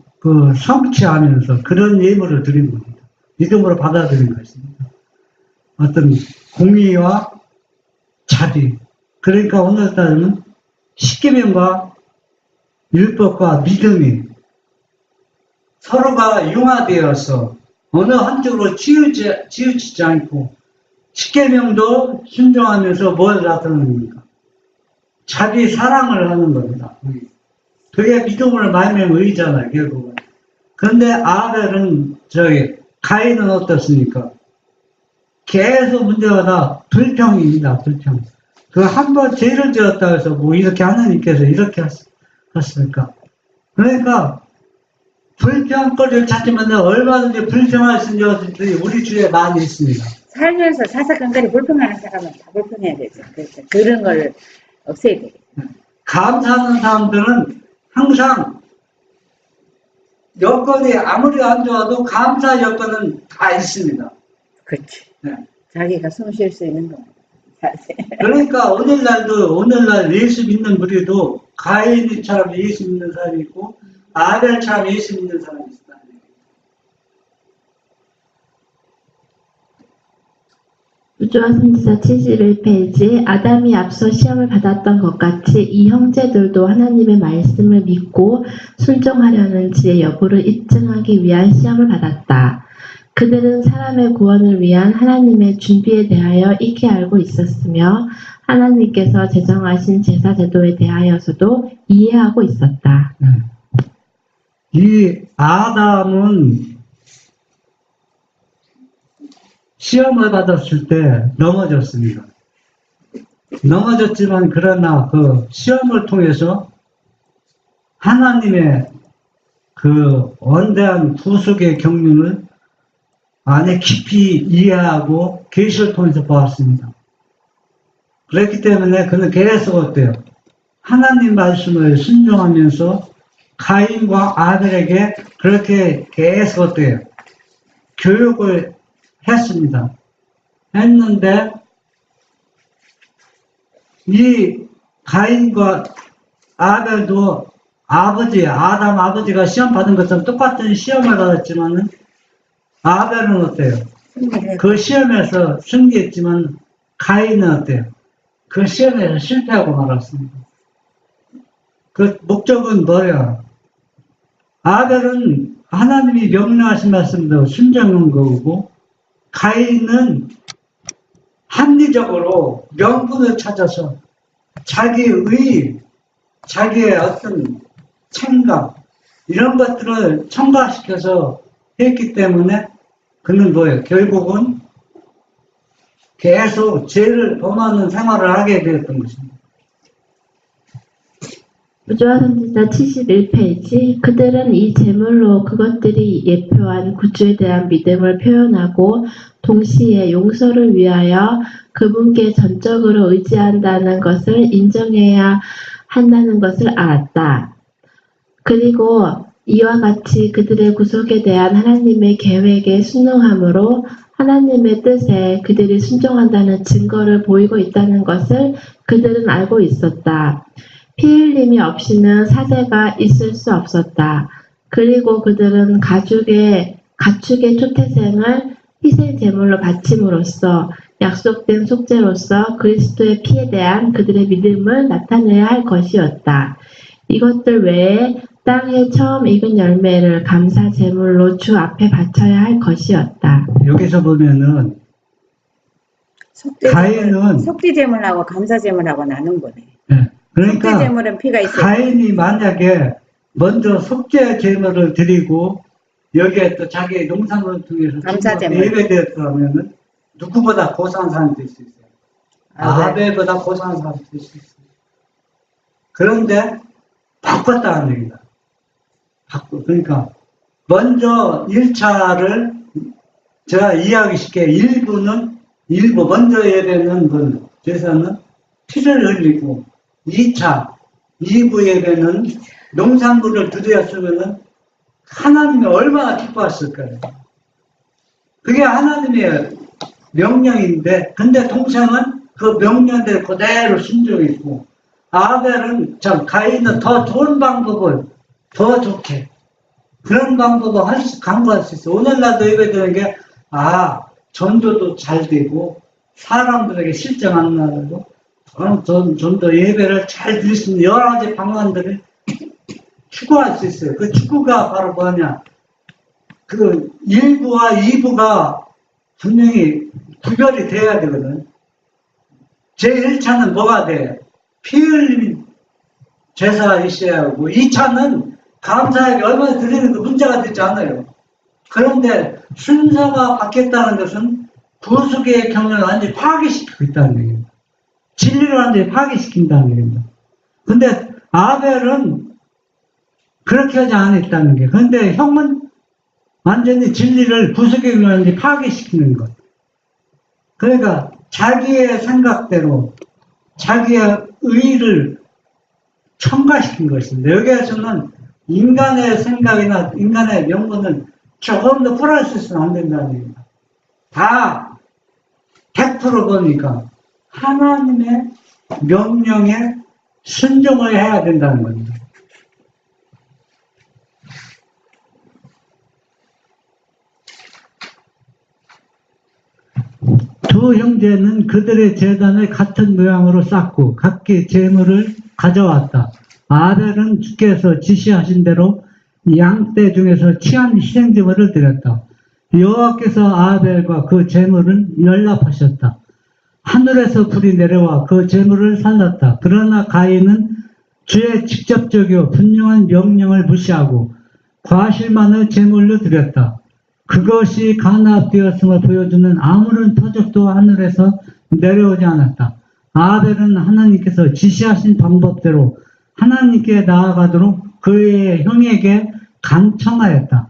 성취하면서 그런 예물을 드린 겁니다. 믿음으로 받아들인 것입니다. 어떤 공의와 자비. 그러니까 오늘따라는 십계명과 율법과 믿음이 서로가 융화되어서 어느 한쪽으로 치우치지 않고 십계명도 순종하면서 뭘 나타냅니까? 자기 사랑을 하는 겁니다. 그게 믿음으로 말미암은 의잖아요, 결국은. 그런데 아벨은 가인은 어떻습니까? 계속 문제가 다 불평입니다, 불평. 그 한 번 죄를 지었다고 해서 뭐 이렇게 하나님께서 이렇게 하실까? 그러니까 불평거리를 찾지만 얼마든지 불평할 수 있는 것들이 우리 주위에 많이 있습니다. 살면서 사사건건이 불평하는 사람은 다 불평해야 되죠. 그래서 그런 걸 없애야 되겠죠. 감사하는 사람들은 항상 여건이 아무리 안 좋아도 감사 여건은 다 있습니다. 그렇지. 네. 자기가 숨 쉴 수 있는 겁니다. 그러니까 오늘날 예수 믿는 우리도 가인이처럼 예수 믿는 사람이 있고 아벨처럼 예수 믿는 사람이 있다. 우주와 선지자 71페이지. 아담이 앞서 시험을 받았던 것 같이 이 형제들도 하나님의 말씀을 믿고 순종하려는 지의 여부를 입증하기 위한 시험을 받았다. 그들은 사람의 구원을 위한 하나님의 준비에 대하여 익히 알고 있었으며 하나님께서 제정하신 제사 제도에 대하여서도 이해하고 있었다. 이 아담은 시험을 받았을 때 넘어졌습니다. 넘어졌지만 그러나 그 시험을 통해서 하나님의 그 원대한 구속의 경륜을 안에 깊이 이해하고 계시를 통해서 보았습니다. 그렇기 때문에 그는 계속 어때요? 하나님 말씀을 순종하면서 가인과 아벨에게 그렇게 계속 어때요? 교육을 했습니다. 했는데 이 가인과 아벨도 아담 아버지가 시험 받은 것처럼 똑같은 시험을 받았지만은 아벨은 어때요? 그 시험에서 승리했지만 가인은 어때요? 그 시험에서 실패하고 말았습니다. 그 목적은 뭐야? 아벨은 하나님이 명령하신 말씀대로 순종한 거고, 가인은 합리적으로 명분을 찾아서 자기의 어떤 생각 이런 것들을 첨가시켜서 했기 때문에 그는 뭐예요? 결국은 계속 죄를 범하는 생활을 하게 되었던 것입니다. 우주와 선지자 71페이지. 그들은 이 제물로 그것들이 예표한 구주에 대한 믿음을 표현하고 동시에 용서를 위하여 그분께 전적으로 의지한다는 것을 인정해야 한다는 것을 알았다. 그리고 이와 같이 그들의 구속에 대한 하나님의 계획에 순응함으로 하나님의 뜻에 그들이 순종한다는 증거를 보이고 있다는 것을 그들은 알고 있었다. 피 흘림이 없이는 사제가 있을 수 없었다. 그리고 그들은 가축의 초태생을 희생 제물로 바침으로써 약속된 속죄로서 그리스도의 피에 대한 그들의 믿음을 나타내야 할 것이었다. 이것들 외에 땅에 처음 익은 열매를 감사 제물로 주 앞에 바쳐야 할 것이었다. 여기서 보면은 가인은 속죄제물하고 감사제물하고 나눈 거네. 네, 그러니까 속죄제물은 피가 있어요. 가인이 만약에 먼저 속죄 제물을 드리고 여기에 또 자기의 농산물을 통해서 감사제물. 예배되었다면은 누구보다 고상한 사람이 될 수 있어요. 아벨보다 고상한 사람이 될 수 있어요. 그런데 바꿨다는 얘기다. 그러니까 먼저 1차를 제가 이해하기 쉽게 일부 먼저 예배는 제사는 피를 흘리고 2차 2부 예배는 농산물을 드렸으면은 하나님이 얼마나 기뻐하실까요? 그게 하나님의 명령인데, 근데 동생은 그 명령대로 그대로 순종했고, 가인은 더 좋은 방법을, 더 좋게, 그런 방법을 강구할 수 있어. 오늘날도 예배드리는 게, 전도도 잘 되고, 사람들에게 실정 안 나도, 좀 더 예배를 잘 드릴 수 있는 여러 가지 방안들을 추구할 수 있어요. 그 추구가 바로 뭐냐. 그 1부와 2부가 분명히 구별이 돼야 되거든. 제1차는 뭐가 돼? 피 흘림 제사가 있어야 하고, 2차는 감사하게 얼마나 드리는 그 문제가 되지 않아요. 그런데 순서가 바뀌었다는 것은 구속의 경륜을 완전히 파괴시키고 있다는 얘기입니다. 진리를 완전히 파괴시킨다는 얘기입니다. 근데 아벨은 그렇게 하지 않았다는 게. 그런데 형은 완전히 진리를 구속의 경륜을 완전히 파괴시키는 것. 그러니까 자기의 생각대로 자기의 의의를 첨가시킨 것입니다. 여기에서는 인간의 생각이나 인간의 명분을 조금 더 플러스해서는 안 된다는 얘기입니다. 다 100% 보니까 하나님의 명령에 순종을 해야 된다는 겁니다. 두 형제는 그들의 제단을 같은 모양으로 쌓고 각기 제물을 가져왔다. 아벨은 주께서 지시하신 대로 양떼 중에서 취한 희생제물을 드렸다. 여호와께서 아벨과 그 제물은 연락하셨다. 하늘에서 불이 내려와 그 제물을 살랐다. 그러나 가인은 주의 직접적이요 분명한 명령을 무시하고 과실만을 제물로 드렸다. 그것이 간합되었음을 보여주는 아무런 표적도 하늘에서 내려오지 않았다. 아벨은 하나님께서 지시하신 방법대로 하나님께 나아가도록 그의 형에게 간청하였다.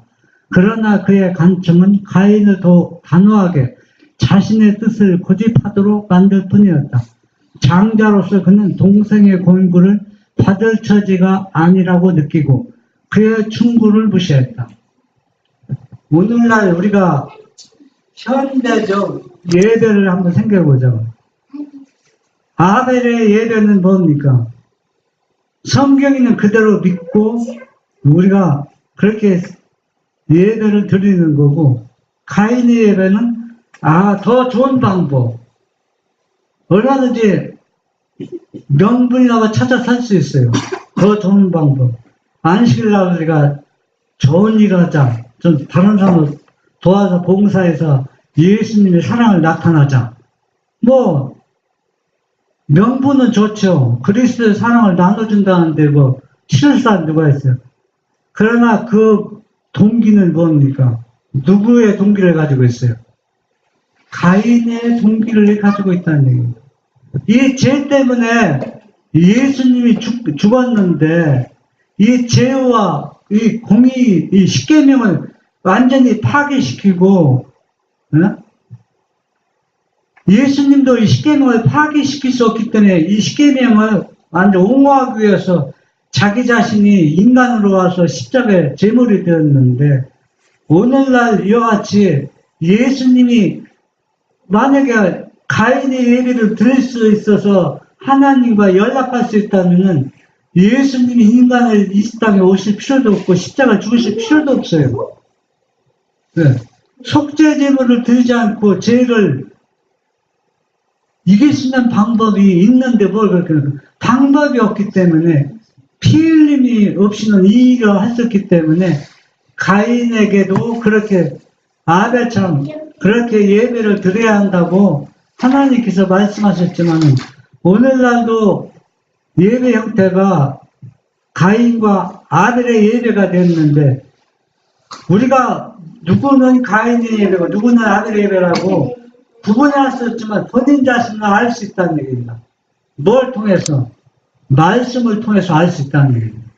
그러나 그의 간청은 가인을 더 단호하게 자신의 뜻을 고집하도록 만들 뿐이었다. 장자로서 그는 동생의 공부를 받을 처지가 아니라고 느끼고 그의 충고를 무시했다. 오늘날 우리가 현대적 예배를 한번 생각해보자. 아벨의 예배는 뭡니까? 성경에는 그대로 믿고 우리가 그렇게 예배를 드리는 거고, 가인의 예배는 더 좋은 방법, 얼마든지 명분이라고 찾아 살 수 있어요. 더 좋은 방법. 안식일 날 우리가 좋은 일 하자, 좀 다른 사람을 도와서 봉사해서 예수님의 사랑을 나타나자. 뭐 명분은 좋죠. 그리스도의 사랑을 나눠준다는데 뭐 싫을 사람 누가 있어요? 그러나 그 동기는 뭡니까? 누구의 동기를 가지고 있어요? 가인의 동기를 가지고 있다는 얘기입니다. 이 죄 때문에 예수님이 죽었는데 이 죄와 이 공의, 이 십계명을 완전히 파괴시키고, 예수님도 이 십계명을 파괴시킬 수 없기 때문에 이 십계명을 완전 옹호하기 위해서 자기 자신이 인간으로 와서 십자가에 제물이 되었는데, 오늘날 이와 같이 예수님이 만약에 가인의 예배를 드릴 수 있어서 하나님과 연락할 수 있다면은 예수님이 인간을 이 땅에 오실 필요도 없고 십자가를 죽으실 필요도 없어요. 네. 속죄 제물을 드리지 않고 죄를 이길 수 있는 방법이 있는데 뭘 그렇게 방법이 없기 때문에 피 흘림이 없이는 이 일을 할 수 없기 때문에 가인에게도 그렇게 아벨처럼 그렇게 예배를 드려야 한다고 하나님께서 말씀하셨지만 오늘날도 예배 형태가 가인과 아벨의 예배가 됐는데 우리가 누구는 가인의 예배고 누구는 아벨의 예배라고 구분할 수 없지만 본인 자신을 알 수 있다는 얘기입니다. 뭘 통해서? 말씀을 통해서 알 수 있다는 얘기입니다.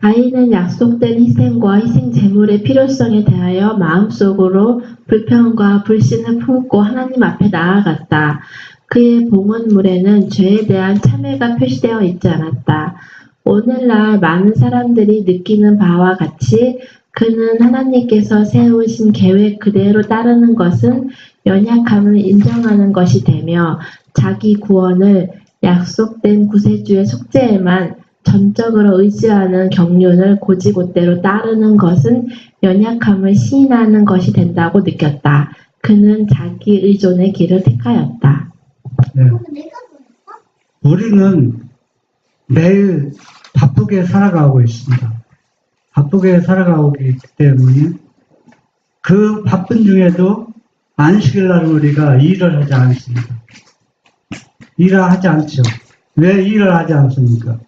가인은 약속된 희생과 희생 제물의 필요성에 대하여 마음속으로 불평과 불신을 품고 하나님 앞에 나아갔다. 그의 봉헌물에는 죄에 대한 참회가 표시되어 있지 않았다. 오늘날 많은 사람들이 느끼는 바와 같이 그는 하나님께서 세우신 계획 그대로 따르는 것은 연약함을 인정하는 것이 되며 자기 구원을 약속된 구세주의 속죄에만 전적으로 의지하는 경륜을 고지곳대로 따르는 것은 연약함을 시인하는 것이 된다고 느꼈다. 그는 자기 의존의 길을 택하였다. 네. 우리는 매일 바쁘게 살아가고 있습니다. 바쁘게 살아가고 있기 때문에 그 바쁜 중에도 안식일 날 우리가 일을 하지 않습니다. 일을 하지 않죠. 왜 일을 하지 않습니까?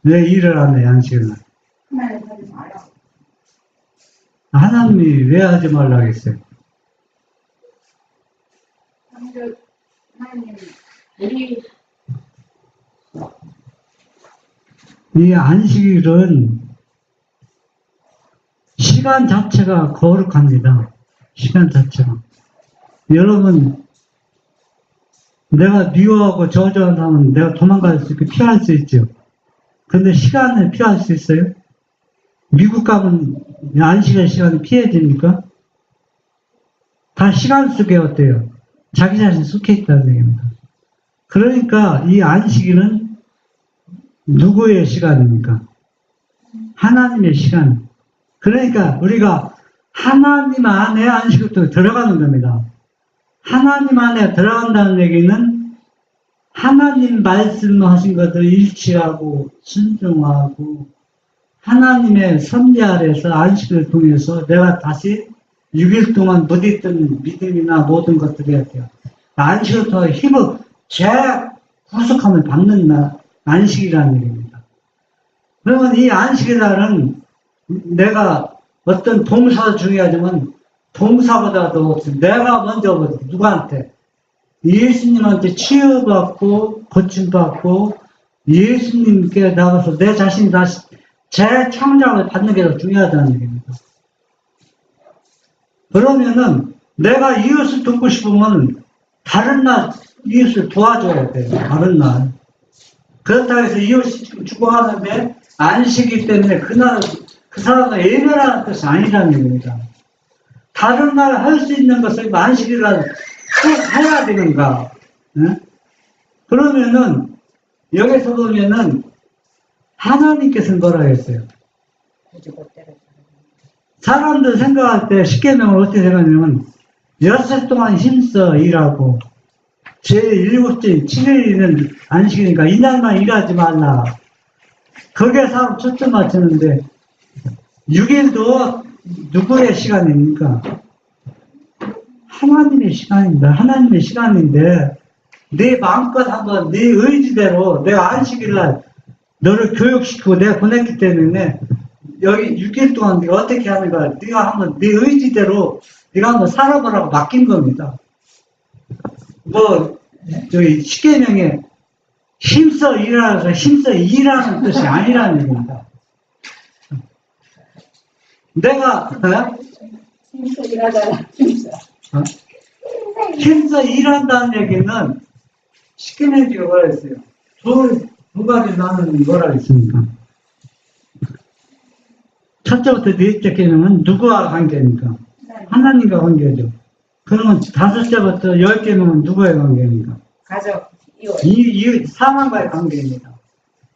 왜 일을 안 해요, 안식일 날? 하나님이 왜 하지 말라고 했어요? 이 안식일은 시간 자체가 거룩합니다. 시간 자체가. 여러분, 내가 미워하고 저주하는 사람은 내가 도망갈 수 있고 피할 수 있죠. 그런데 시간을 피할 수 있어요? 미국 가면 안식일 시간이 피해집니까? 다 시간 속에 어때요? 자기 자신 속해 있다는 얘기입니다. 그러니까 이 안식일은 누구의 시간입니까? 하나님의 시간. 그러니까 우리가 하나님 안에 안식일도 들어가는 겁니다. 하나님 안에 들어간다는 얘기는 하나님 말씀하신 것을 일치하고 순종하고 하나님의 섭리 아래서 안식을 통해서 내가 다시 6일 동안 부딪혔던 믿음이나 모든 것들이 돼요. 안식을 통해 힘을 재구속함을 받는 날, 안식이라는 얘기입니다. 그러면 이 안식이라는 내가 어떤 봉사도 중요하지만 봉사보다도 내가 먼저 누구한테 예수님한테 치유받고 고침받고 예수님께 나가서 내 자신이 다시 재창작을 받는 게 더 중요하다는 얘기입니다. 그러면은 내가 이웃을 돕고 싶으면 다른 날 이웃을 도와줘야 돼요. 다른 날. 그렇다고 해서 이웃이 지금 죽어가는데 안식이기 때문에 그날 그 사람을 예멸하는 뜻이 아니라는 얘기입니다. 다른 날 할 수 있는 것을 안식이라도 꼭 해야 되는가? 네? 그러면은 여기서 보면은 하나님께서 뭐라 했어요? 사람들 생각할 때 십계명을 어떻게 생각하냐면 6일 동안 힘써 일하고 제7째 7일이는 안식이니까 이날만 일하지 말라. 거기에 사람 초점 맞추는데 6일도 누구의 시간입니까? 하나님의 시간입니다. 하나님의 시간인데 내 마음껏 한번 네 의지대로 내가 안식일날 너를 교육시키고 내가 보냈기 때문에 여기 6일 동안 네가 어떻게 하는가 네가 한번 네 의지대로 네가 한번 살아보라고 맡긴 겁니다. 뭐 저기 십계명에 힘써 일하라서 힘써 일하는 뜻이 아니라는 얘기입니다. 내가 힘써 일하잖아. 힘써 일한다는 얘기는 십계명지가 뭐라 했어요? 두 가지 나누는 뭐라 했습니까? 첫째부터 넷째 계명은 누구와 관계입니까? 하나님과 관계죠. 그러면 5째부터 10계명은 누구의 관계입니까? 가족, 이 사람과의 관계입니다.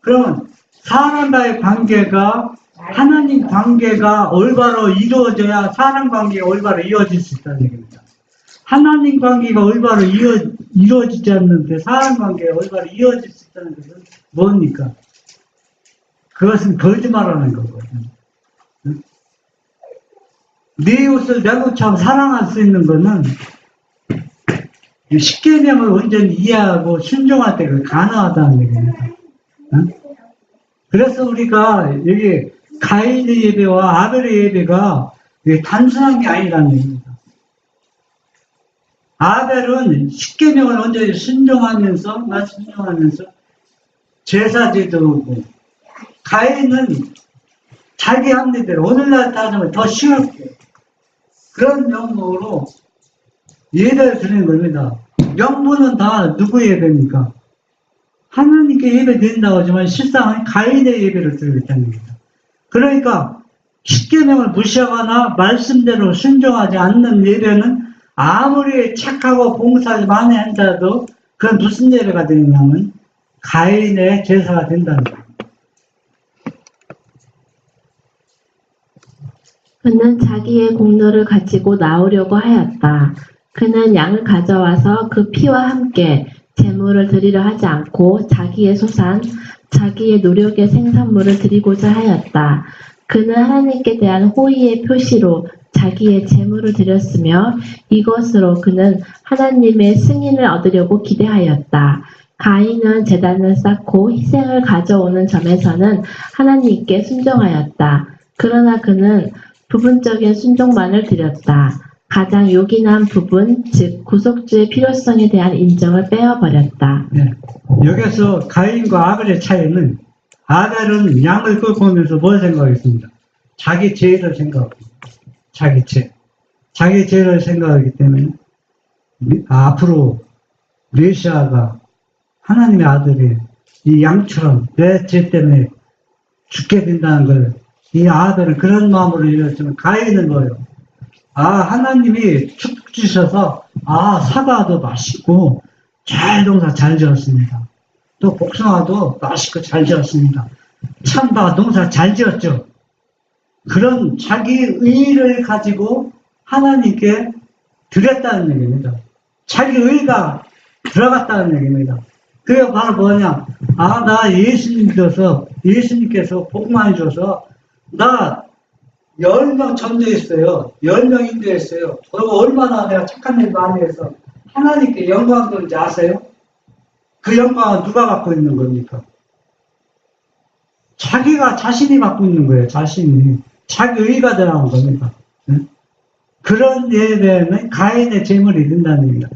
그러면 사람과의 관계가 하나님 관계가 올바로 이루어져야 사람 관계가 올바로 이루어질 수 있다는 얘기입니다. 하나님 관계가 올바로 이루어지지 않는데 사람 관계가 올바로 이루어질 수 있다는 것은 뭡니까? 그것은 거짓말하는 거거든요. 네 이웃을 내 것처럼 사랑할 수 있는 것은 십계명을 온전히 이해하고 순종할 때 가능하다는 얘기입니다. 그래서 우리가 여기 가인의 예배와 아벨의 예배가 단순한 게 아니라는 얘기입니다. 아벨은 십계명을 온전히 순종하면서 제사 지도고 가인은 자기 합리대로 오늘날 따지면 더 쉬웠게 그런 명목으로 예배를 드리는 겁니다. 명분은 다 누구 예배입니까? 하나님께 예배 드린다고 하지만 실상은 가인의 예배를 드리고 있다는 겁니다. 그러니까 십계명을 무시하거나 말씀대로 순종하지 않는 예배는 아무리 착하고 봉사를 많이 한다도 그건 무슨 예배가 되냐면 가인의 제사가 된다는 겁니다. 그는 자기의 공로를 가지고 나오려고 하였다. 그는 양을 가져와서 그 피와 함께 제물을 드리려 하지 않고 자기의 소산, 자기의 노력의 생산물을 드리고자 하였다. 그는 하나님께 대한 호의의 표시로 자기의 제물을 드렸으며 이것으로 그는 하나님의 승인을 얻으려고 기대하였다. 가인은 제단을 쌓고 희생을 가져오는 점에서는 하나님께 순종하였다. 그러나 그는 부분적인 순종만을 드렸다. 가장 요긴한 부분, 즉 구속주의 필요성에 대한 인정을 빼어버렸다. 네. 여기서 가인과 아벨의 차이는 아벨은 양을 끌고 오면서 뭘 생각했습니다. 자기 죄를 생각합니다. 자기 죄를 생각하기 때문에 앞으로 메시아가 하나님의 아들이 이 양처럼 내 죄 때문에 죽게 된다는 걸 이 아들은 그런 마음으로 이뤘지만 가인은 뭐예요? 하나님이 축복 주셔서 사과도 맛있고 잘 농사 잘 지었습니다. 또 복숭아도 맛있고 잘 지었습니다. 참다 농사 잘 지었죠. 그런 자기 의를 가지고 하나님께 드렸다는 얘기입니다. 자기 의가 들어갔다는 얘기입니다. 그게 바로 뭐냐? 아, 나 예수님 믿어서, 예수님께서 복 많이 줘서, 나 10명 전도했어요. 10명 인도했어요. 그리고 얼마나 내가 착한 일 많이 해서 하나님께 영광 돌는지 아세요? 그 영광은 누가 갖고 있는 겁니까? 자기가 자신이 갖고 있는 거예요. 자신이. 자기 의가 들어간 겁니다. 응? 그런 예배는 가인의 재물이 된다는 얘기입니다.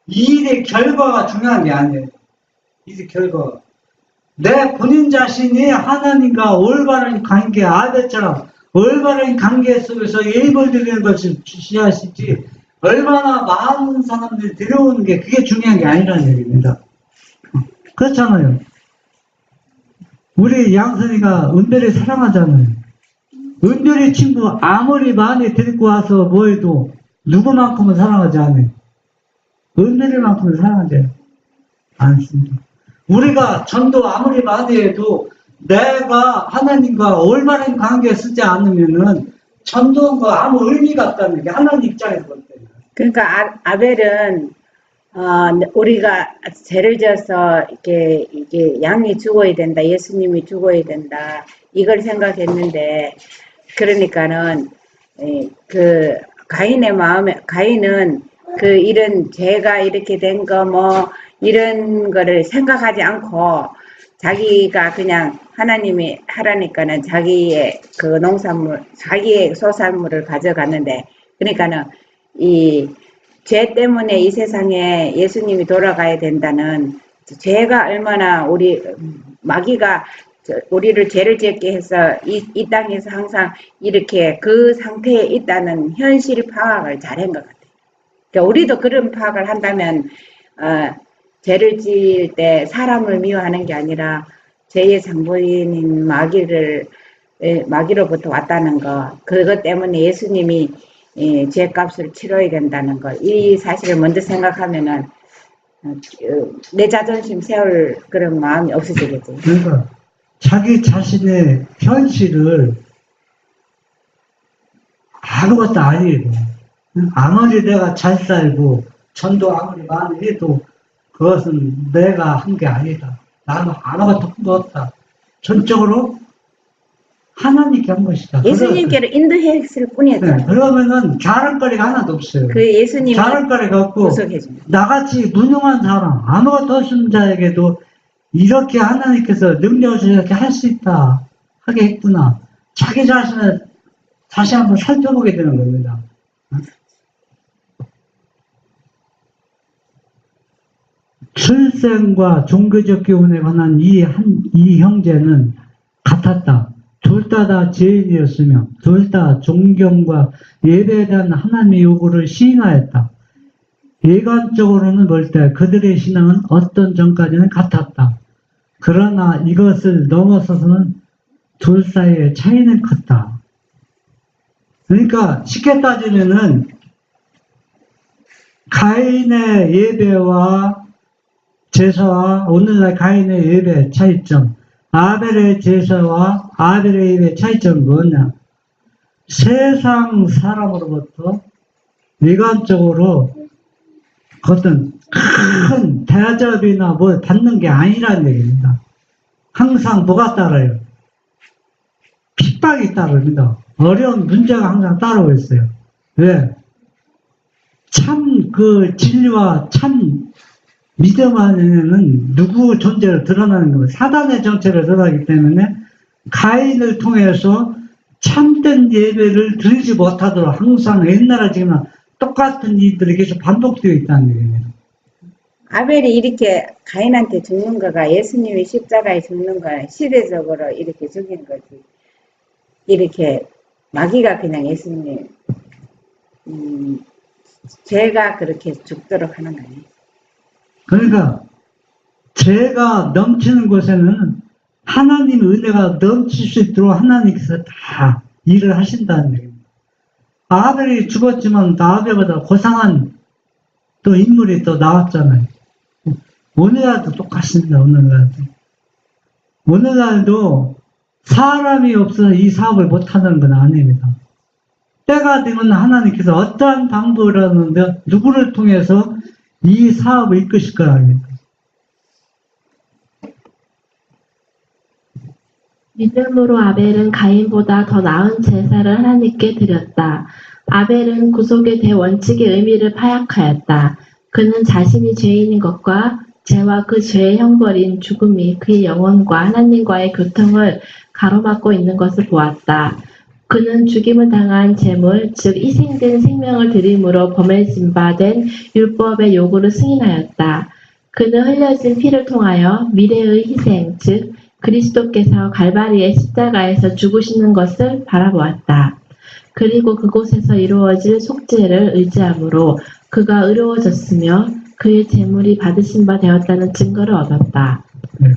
이 일의 결과가 중요한 게 아니에요. 이 결과. 내 본인 자신이 하나님과 올바른 관계, 아벨처럼 올바른 관계 속에서 예물 드리는 것을 주시하시지, 얼마나 많은 사람들이 들어오는 게 그게 중요한 게 아니라는 얘기입니다. 그렇잖아요. 우리 양선이가 은별이 사랑하잖아요. 은별이 친구 아무리 많이 데리고 와서 뭐 해도 누구만큼은 사랑하지 않아요. 은별이만큼은 사랑하지 않습니다. 우리가 전도 아무리 많이 해도 내가 하나님과 올바른 관계에 쓰지 않으면은 전도한 거 아무 의미가 없다는 게 하나님 입장에서 볼 때는. 그러니까 아벨은 우리가 죄를 지어서 이게 양이 죽어야 된다, 예수님이 죽어야 된다, 이걸 생각했는데, 그러니까는 그 가인의 마음에, 가인은 그 이런 죄가 이렇게 된 거 뭐 이런 거를 생각하지 않고 자기가 그냥 하나님이 하라니까는 자기의 그 농산물, 자기의 소산물을 가져갔는데, 그러니까는 이 죄 때문에 이 세상에 예수님이 돌아가야 된다는, 죄가 얼마나 마귀가 우리를 죄를 짓게 해서 이 땅에서 항상 이렇게 그 상태에 있다는 현실 파악을 잘한 것 같아요. 그러니까 우리도 그런 파악을 한다면, 죄를 지을 때 사람을 미워하는 게 아니라 죄의 장본인 마귀로부터 왔다는 거, 그것 때문에 예수님이 죄값을 치러야 된다는 거, 이 사실을 먼저 생각하면은 내 자존심 세울 그런 마음이 없어지겠죠. 그러니까 자기 자신의 현실을 아무것도 아니에요. 아무리 내가 잘 살고 전도 아무리 많이 해도 그것은 내가 한 게 아니다. 나는 아무것도 한 거 없다. 전적으로 하나님께 한 것이다. 예수님께로 인도했을 뿐이었죠. 네, 그러면은 자랑거리가 하나도 없어요. 그 예수님이 자랑거리가 없고 구속해줍니다. 나같이 무능한 사람, 아무것도 없는 자에게도 이렇게 하나님께서 능력을 이렇게 할 수 있다 하게 했구나. 자기 자신을 다시 한번 살펴보게 되는 겁니다. 출생과 종교적 교훈에 관한 이 형제는 같았다. 둘 다 죄인이었으며 둘 다 존경과 예배에 대한 하나님의 요구를 시인하였다. 예관적으로는 볼 때 그들의 신앙은 어떤 점까지는 같았다. 그러나 이것을 넘어서서는 둘 사이의 차이는 컸다. 그러니까 쉽게 따지면은 가인의 예배와 제사와 오늘날 가인의 예배 차이점, 아벨의 제사와 아벨의 예배 차이점은 뭐냐? 세상 사람으로부터 일관적으로 어떤 큰 대접이나 뭘 받는 게 아니라는 얘기입니다. 항상 뭐가 따라요? 핍박이 따릅니다. 어려운 문제가 항상 따라오고 있어요. 왜? 참 그 진리와 참 믿음 안에는 누구 존재를 드러나는 겁니다. 사단의 정체를 드러나기 때문에 가인을 통해서 참된 예배를 드리지 못하도록 항상 옛날에 지금 똑같은 일들이 계속 반복되어 있다는 얘기입니다. 아벨이 이렇게 가인한테 죽는 거가 예수님이 십자가에 죽는 거야. 시대적으로 이렇게 죽인 거지. 이렇게 마귀가 그냥 예수님 죄가 그렇게 죽도록 하는 거 아니에요? 그러니까 죄가 넘치는 곳에는 하나님의 은혜가 넘칠 수 있도록 하나님께서 다 일을 하신다는 얘기입니다. 아벨이 죽었지만 아벨보다 고상한 또 인물이 또 나왔잖아요. 오늘날도 똑같습니다. 오늘날도 사람이 없어서 이 사업을 못하는 건 아닙니다. 때가 되면 하나님께서 어떠한 방법을 하는데 누구를 통해서 이 사업을 이끄실 거 아닙니까? 믿음으로 아벨은 가인보다 더 나은 제사를 하나님께 드렸다. 아벨은 구속의 대원칙의 의미를 파악하였다. 그는 자신이 죄인인 것과 죄와 그 죄의 형벌인 죽음이 그의 영혼과 하나님과의 교통을 가로막고 있는 것을 보았다. 그는 죽임을 당한 재물, 즉 희생된 생명을 드림으로 범해진 바 된 율법의 요구를 승인하였다. 그는 흘려진 피를 통하여 미래의 희생, 즉 그리스도께서 갈바리의 십자가에서 죽으시는 것을 바라보았다. 그리고 그곳에서 이루어질 속죄를 의지함으로 그가 의로워졌으며 그의 재물이 받으신 바 되었다는 증거를 얻었다. 네.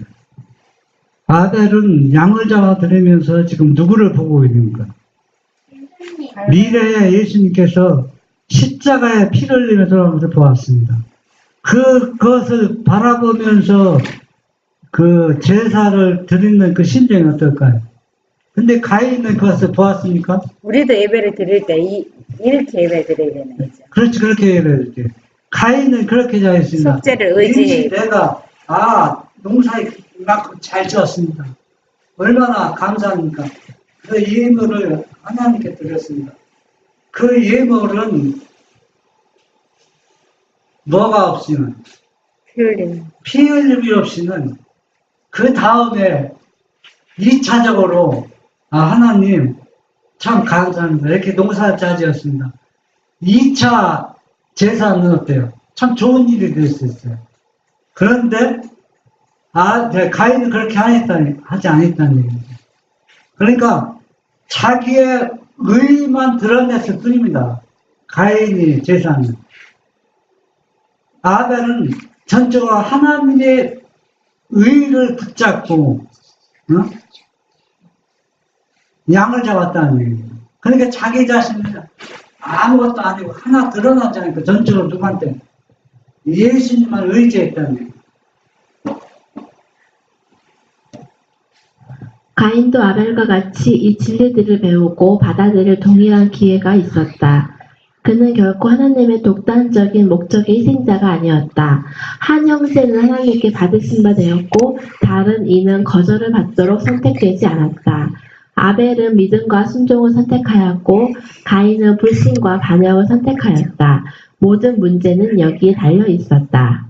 아벨은 양을 잡아 드리면서 지금 누구를 보고 있는가? 미래에 예수님께서 십자가에 피를 흘리며 돌아오면서 보았습니다. 그것을 바라보면서 그 제사를 드리는 그 심정이 어떨까요? 근데 가인은 그것을 보았습니까? 우리도 예배를 드릴 때 이렇게 예배 드려야 되는 거죠. 그렇지, 그렇게 예배를 드려요. 가인은 그렇게 잘했습니다. 속죄를 의지해. 내가 농사에 이만큼 잘 지었습니다. 얼마나 감사합니까? 그 예물을 하나님께 드렸습니다. 그 예물은 뭐가 없이는 피 흘림이 없이는 그 다음에 2차적으로 하나님 참 감사합니다. 이렇게 농사를 잘 지었습니다. 2차 제사는 어때요? 참 좋은 일이 될 수 있어요. 그런데 가인은 그렇게 하지 않았다는 얘기죠. 그러니까 자기의 의만 드러냈을 뿐입니다. 가인이 제사는. 아벨은 전적으로 하나님의 의를 붙잡고 양을 잡았다는 얘기예요. 그러니까 자기 자신이 아무것도 아니고 하나 드러나지 않고 전적으로 누구한테 예수님만 의지했다는 얘기예요. 가인도 아벨과 같이 이 진리들을 배우고 받아들일 동일한 기회가 있었다. 그는 결코 하나님의 독단적인 목적의 희생자가 아니었다. 한 형제는 하나님께 받으신 바 되었고 다른 이는 거절을 받도록 선택되지 않았다. 아벨은 믿음과 순종을 선택하였고 가인은 불신과 반역을 선택하였다. 모든 문제는 여기에 달려 있었다.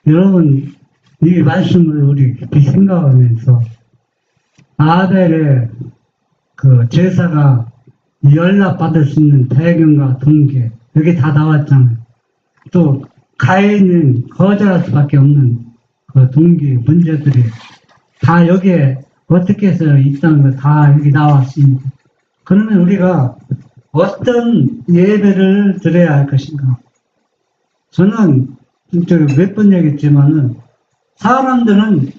여러분, 이 말씀을 우리 깊이 생각하면서 아벨의 그 제사가 연락받을 수 있는 배경과 동기 여기 다 나왔잖아요. 또 가인은 거절할 수밖에 없는 그 동기 문제들이 다 여기에 어떻게 해서 있다는 거 다 여기 나왔습니다. 그러면 우리가 어떤 예배를 드려야 할 것인가? 저는 몇 번 얘기했지만은 사람들은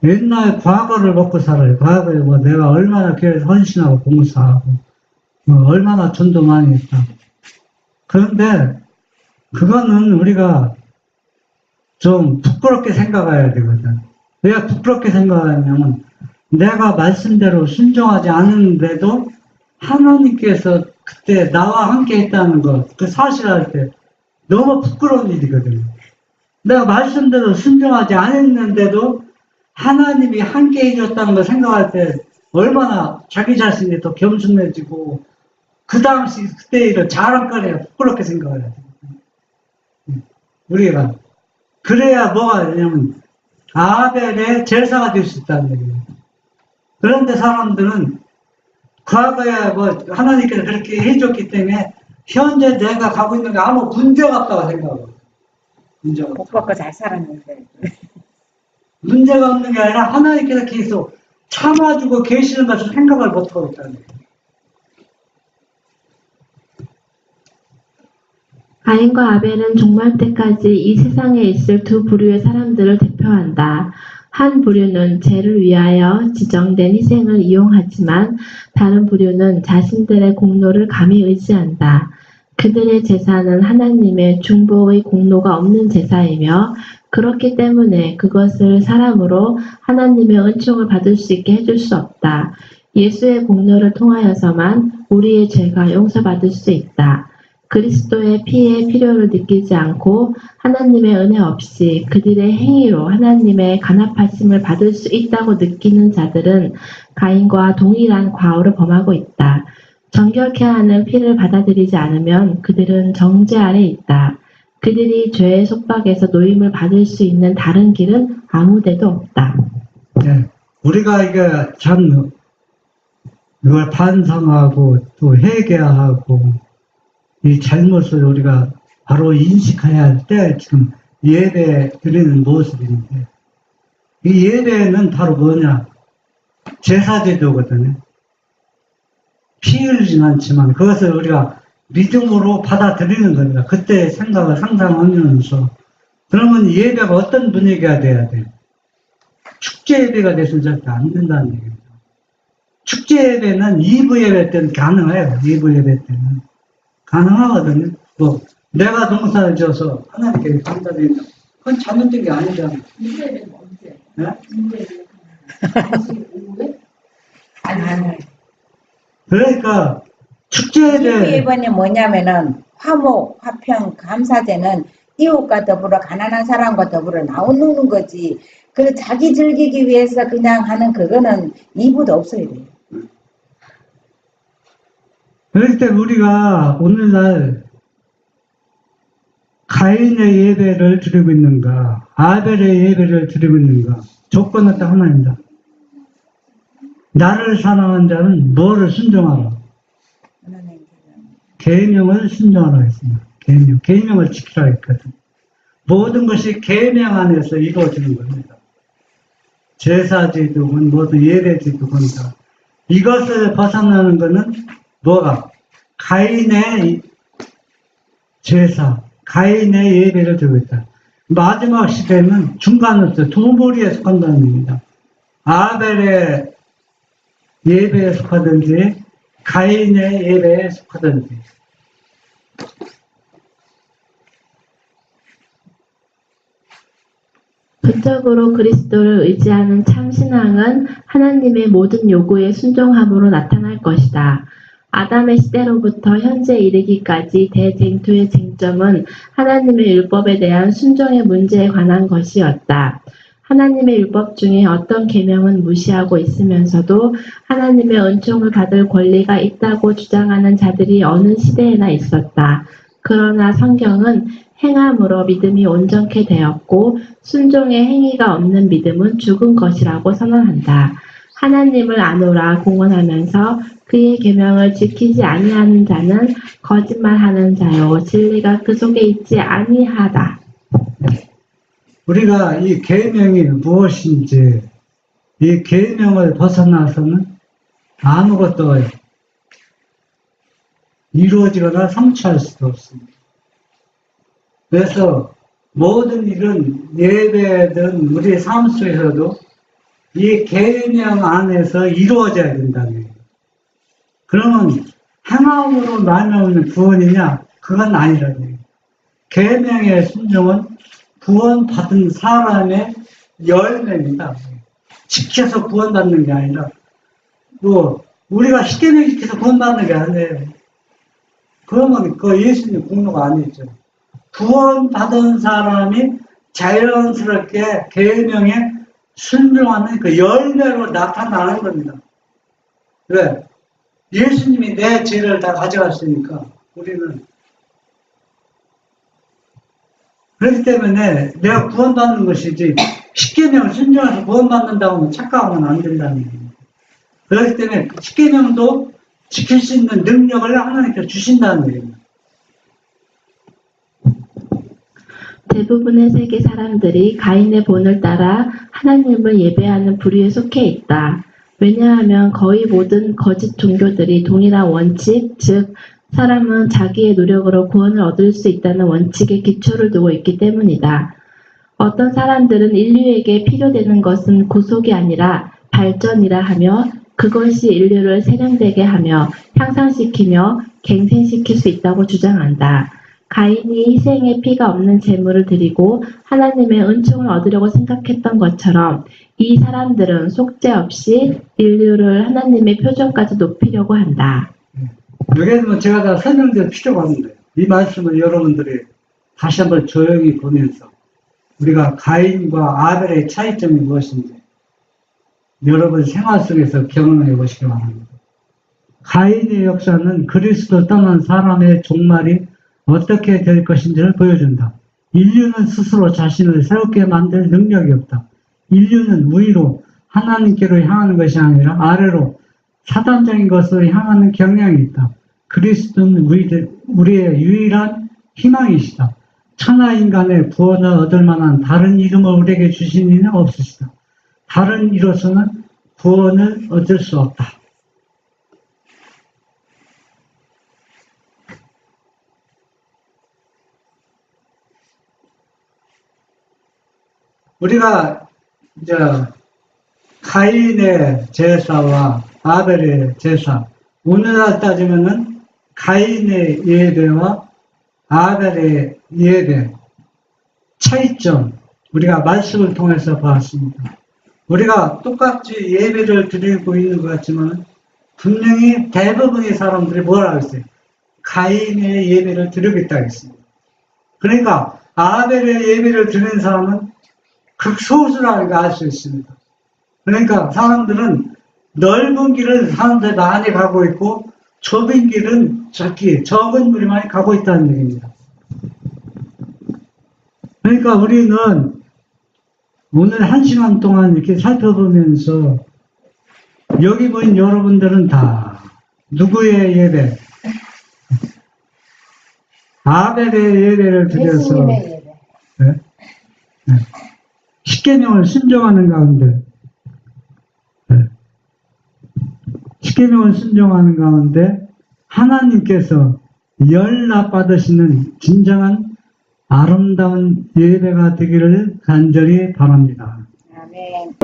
옛날 과거를 먹고 살아요. 과거에 내가 얼마나 교회에서 헌신하고 봉사하고 얼마나 전도 많이 했다. 그런데 그거는 우리가 좀 부끄럽게 생각해야 되거든. 왜 부끄럽게 생각하냐면 내가 말씀대로 순종하지 않은데도 하나님께서 그때 나와 함께 했다는 것, 그 사실할 때 너무 부끄러운 일이거든요. 내가 말씀대로 순종하지 않았는데도 하나님이 함께 해줬다는 걸 생각할 때 얼마나 자기 자신이 더 겸손해지고 그 당시 그때 일을 자랑거리가 부끄럽게 생각을 해야 돼요. 우리가 그래야 뭐가 되냐면 아벨의 제사가 될 수 있다는 얘기예요. 그런데 사람들은 과거에 하나님께서 그렇게 해줬기 때문에 현재 내가 가고 있는 게 아무 문제가 없다고 생각하고 문제가 복 받고 잘 살았는데. 문제가 없는 게 아니라 하나님께서 계속 참아주고 계시는 것을 생각을 못하고 있다는 거예요. 가인과 아벨은 종말 때까지 이 세상에 있을 두 부류의 사람들을 대표한다. 한 부류는 죄를 위하여 지정된 희생을 이용하지만 다른 부류는 자신들의 공로를 감히 의지한다. 그들의 제사는 하나님의 중보의 공로가 없는 제사이며 그렇기 때문에 그것을 사람으로 하나님의 은총을 받을 수 있게 해줄 수 없다. 예수의 공로를 통하여서만 우리의 죄가 용서받을 수 있다. 그리스도의 피의 필요를 느끼지 않고 하나님의 은혜 없이 그들의 행위로 하나님의 간합하심을 받을 수 있다고 느끼는 자들은 가인과 동일한 과오를 범하고 있다. 정결케 하는 피를 받아들이지 않으면 그들은 정죄 아래 있다. 그들이 죄의 속박에서 노임을 받을 수 있는 다른 길은 아무데도 없다. 네. 우리가 이게 참 이걸 반성하고 또 회개하고 이 잘못을 우리가 바로 인식해야 할 때 지금 예배 드리는 모습인데, 이 예배는 바로 뭐냐? 제사제도거든요. 피 흘리진 않지만 그것을 우리가 믿음으로 받아들이는 겁니다. 그때 생각을 상상하면서. 그러면 예배가 어떤 분위기가 돼야 돼? 축제 예배가 돼서는 절대 안 된다는 얘기입니다. 축제 예배는 2부 예배 때는 가능해요. 2부 예배 때는. 가능하거든요. 뭐, 내가 농사를 지어서 하나님께 감사드린다. 그건 잘못된 게 아니잖아. 문제는 언제? 네? 문제는 오후에? 아니, 그러니까, 축제 예배. 이번에 뭐냐면은 화목, 화평, 감사제는 이웃과 더불어 가난한 사람과 더불어 나오는 거지. 그래 자기 즐기기 위해서 그냥 하는 그거는 이부도 없어야 돼요. 그럴 때 우리가 오늘날 가인의 예배를 드리고 있는가, 아벨의 예배를 드리고 있는가, 조건은 딱 하나입니다. 나를 사랑한 자는 뭐를 순종하라? 계명을 순종하라 했습니다. 계명을 지키라 했거든. 모든 것이 계명 안에서 이루어지는 겁니다. 제사제도건 모든 예배제도건 다. 이것을 벗어나는 것은 뭐가? 가인의 제사, 가인의 예배를 드리고 있다. 마지막 시대는 중간으로서 두 무리에 속한다는 겁니다. 아벨의 예배에 속하든지 가인의 예배에 속하든지. 극적으로 그리스도를 의지하는 참신앙은 하나님의 모든 요구에 순종함으로 나타날 것이다. 아담의 시대로부터 현재 이르기까지 대쟁투의 쟁점은 하나님의 율법에 대한 순종의 문제에 관한 것이었다. 하나님의 율법 중에 어떤 계명은 무시하고 있으면서도 하나님의 은총을 받을 권리가 있다고 주장하는 자들이 어느 시대에나 있었다. 그러나 성경은 행함으로 믿음이 온전케 되었고 순종의 행위가 없는 믿음은 죽은 것이라고 선언한다. 하나님을 아노라 공언하면서 그의 계명을 지키지 아니하는 자는 거짓말하는 자요 진리가 그 속에 있지 아니하다. 우리가 이 계명이 무엇인지 이 계명을 벗어나서는 아무것도 이루어지거나 성취할 수도 없습니다. 그래서 모든 일은 예배든 우리의 삶 속에서도 이 계명 안에서 이루어져야 된다는 거예요. 그러면 행함으로 나누는 구원이냐? 그건 아니라는 거예요. 계명의 순종은 구원받은 사람의 열매입니다. 지켜서 구원받는 게 아니라 뭐 우리가 십계명 지켜서 구원받는 게 아니에요. 그러면 그 예수님 공로가 아니죠. 구원받은 사람이 자연스럽게 계명에 순종하는 그 열매로 나타나는 겁니다. 왜? 예수님이 내 죄를 다 가져갔으니까 우리는 그렇기 때문에 내가 구원받는 것이지 십계명을 순종해서 구원받는다고 하면 착각하면 안 된다는 얘기입니다. 그렇기 때문에 십계명도 지킬 수 있는 능력을 하나님께서 주신다는 얘기입니다. 대부분의 세계 사람들이 가인의 본을 따라 하나님을 예배하는 부류에 속해 있다. 왜냐하면 거의 모든 거짓 종교들이 동일한 원칙, 즉 사람은 자기의 노력으로 구원을 얻을 수 있다는 원칙에 기초를 두고 있기 때문이다. 어떤 사람들은 인류에게 필요되는 것은 구속이 아니라 발전이라 하며 그것이 인류를 세련되게 하며 향상시키며 갱생시킬 수 있다고 주장한다. 가인이 희생의 피가 없는 제물을 드리고 하나님의 은총을 얻으려고 생각했던 것처럼 이 사람들은 속죄 없이 인류를 하나님의 표준까지 높이려고 한다. 여기에는 뭐 제가 다 설명드릴 필요가 없는데, 이 말씀을 여러분들이 다시 한번 조용히 보면서 우리가 가인과 아벨의 차이점이 무엇인지 여러분 생활 속에서 경험해 보시기 바랍니다. 가인의 역사는 그리스도 떠난 사람의 종말이 어떻게 될 것인지를 보여준다. 인류는 스스로 자신을 새롭게 만들 능력이 없다. 인류는 위로 하나님께로 향하는 것이 아니라 아래로 사단적인 것으로 향하는 경향이 있다. 그리스도는 우리의 유일한 희망이시다. 천하 인간의 구원을 얻을 만한 다른 이름을 우리에게 주신 이는 없으시다. 다른 이로서는 구원을 얻을 수 없다. 우리가 이제 가인의 제사와 아벨의 제사, 오늘날 따지면은 가인의 예배와 아벨의 예배 차이점, 우리가 말씀을 통해서 봤습니다. 우리가 똑같이 예배를 드리고 있는 것 같지만 분명히 대부분의 사람들이 뭐라고 했어요? 가인의 예배를 드리겠다고 했습니다. 그러니까 아벨의 예배를 드리는 사람은 극소수라는 걸 알 수 있습니다. 그러니까 사람들은 넓은 길을 사람들이 많이 가고 있고 좁은 길은 적은 물이 많이 가고 있다는 얘기입니다. 그러니까 우리는 오늘 1시간 동안 이렇게 살펴보면서 여기 보인 여러분들은 다 누구의 예배? 아벨의 예배를 드려서 네? 네. 십계명을 순종하는 가운데 십계명을 순종하는 가운데 하나님께서 연락받으시는 진정한 아름다운 예배가 되기를 간절히 바랍니다. 아멘.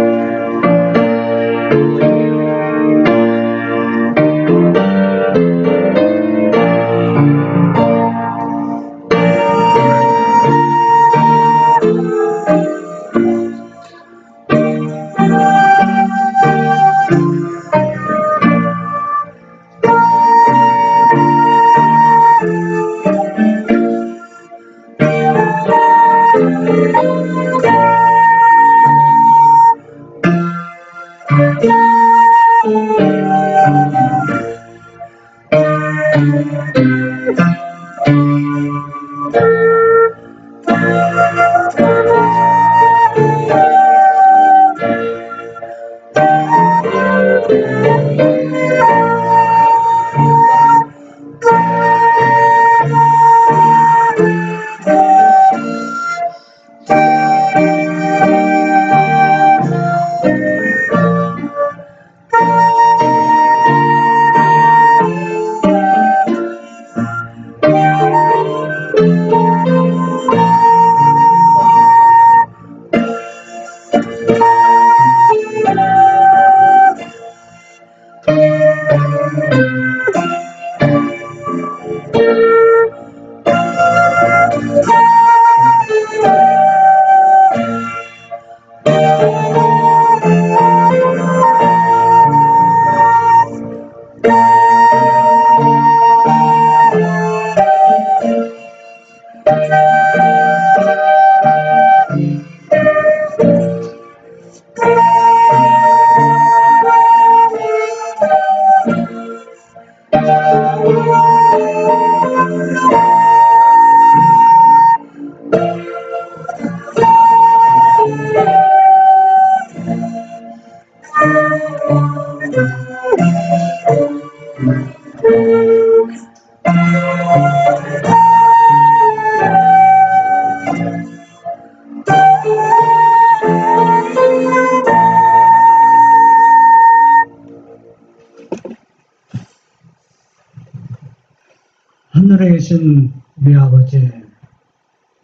하늘에 계신 우리 아버지,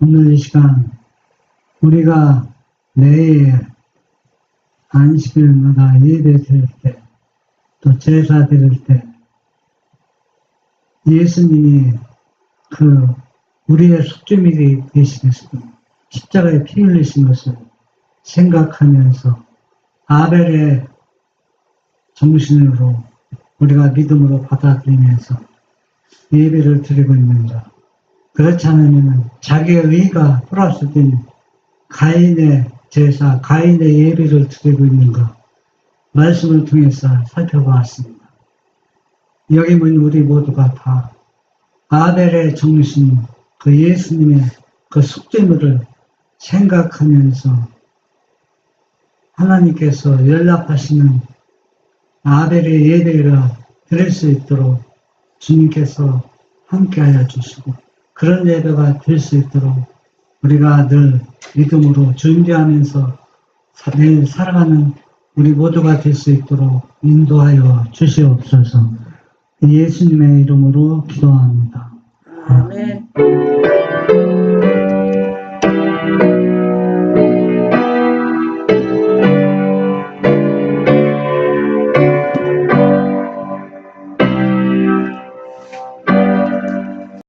오늘 이 시간 우리가 매일 안식일마다 예배 드릴 때, 또 제사 드릴 때 예수님이 그 우리의 속죄물이 되시겠어. 십자가에 피 흘리신 것을 생각하면서 아벨의 정신으로 우리가 믿음으로 받아들이면서 예배를 드리고 있는가. 그렇지 않으면 자기의 의가 플러스된 가인의 제사, 가인의 예배를 드리고 있는가. 말씀을 통해서 살펴보았습니다. 여기 보면 우리 모두가 다 아벨의 정신, 그 예수님의 그 속죄물을 생각하면서 하나님께서 연락하시는 아벨의 예배를 드릴 수 있도록 주님께서 함께하여 주시고 그런 예배가 될 수 있도록 우리가 늘 믿음으로 준비하면서 매일 살아가는 우리 모두가 될 수 있도록 인도하여 주시옵소서. 예수님의 이름으로 기도합니다. 아멘.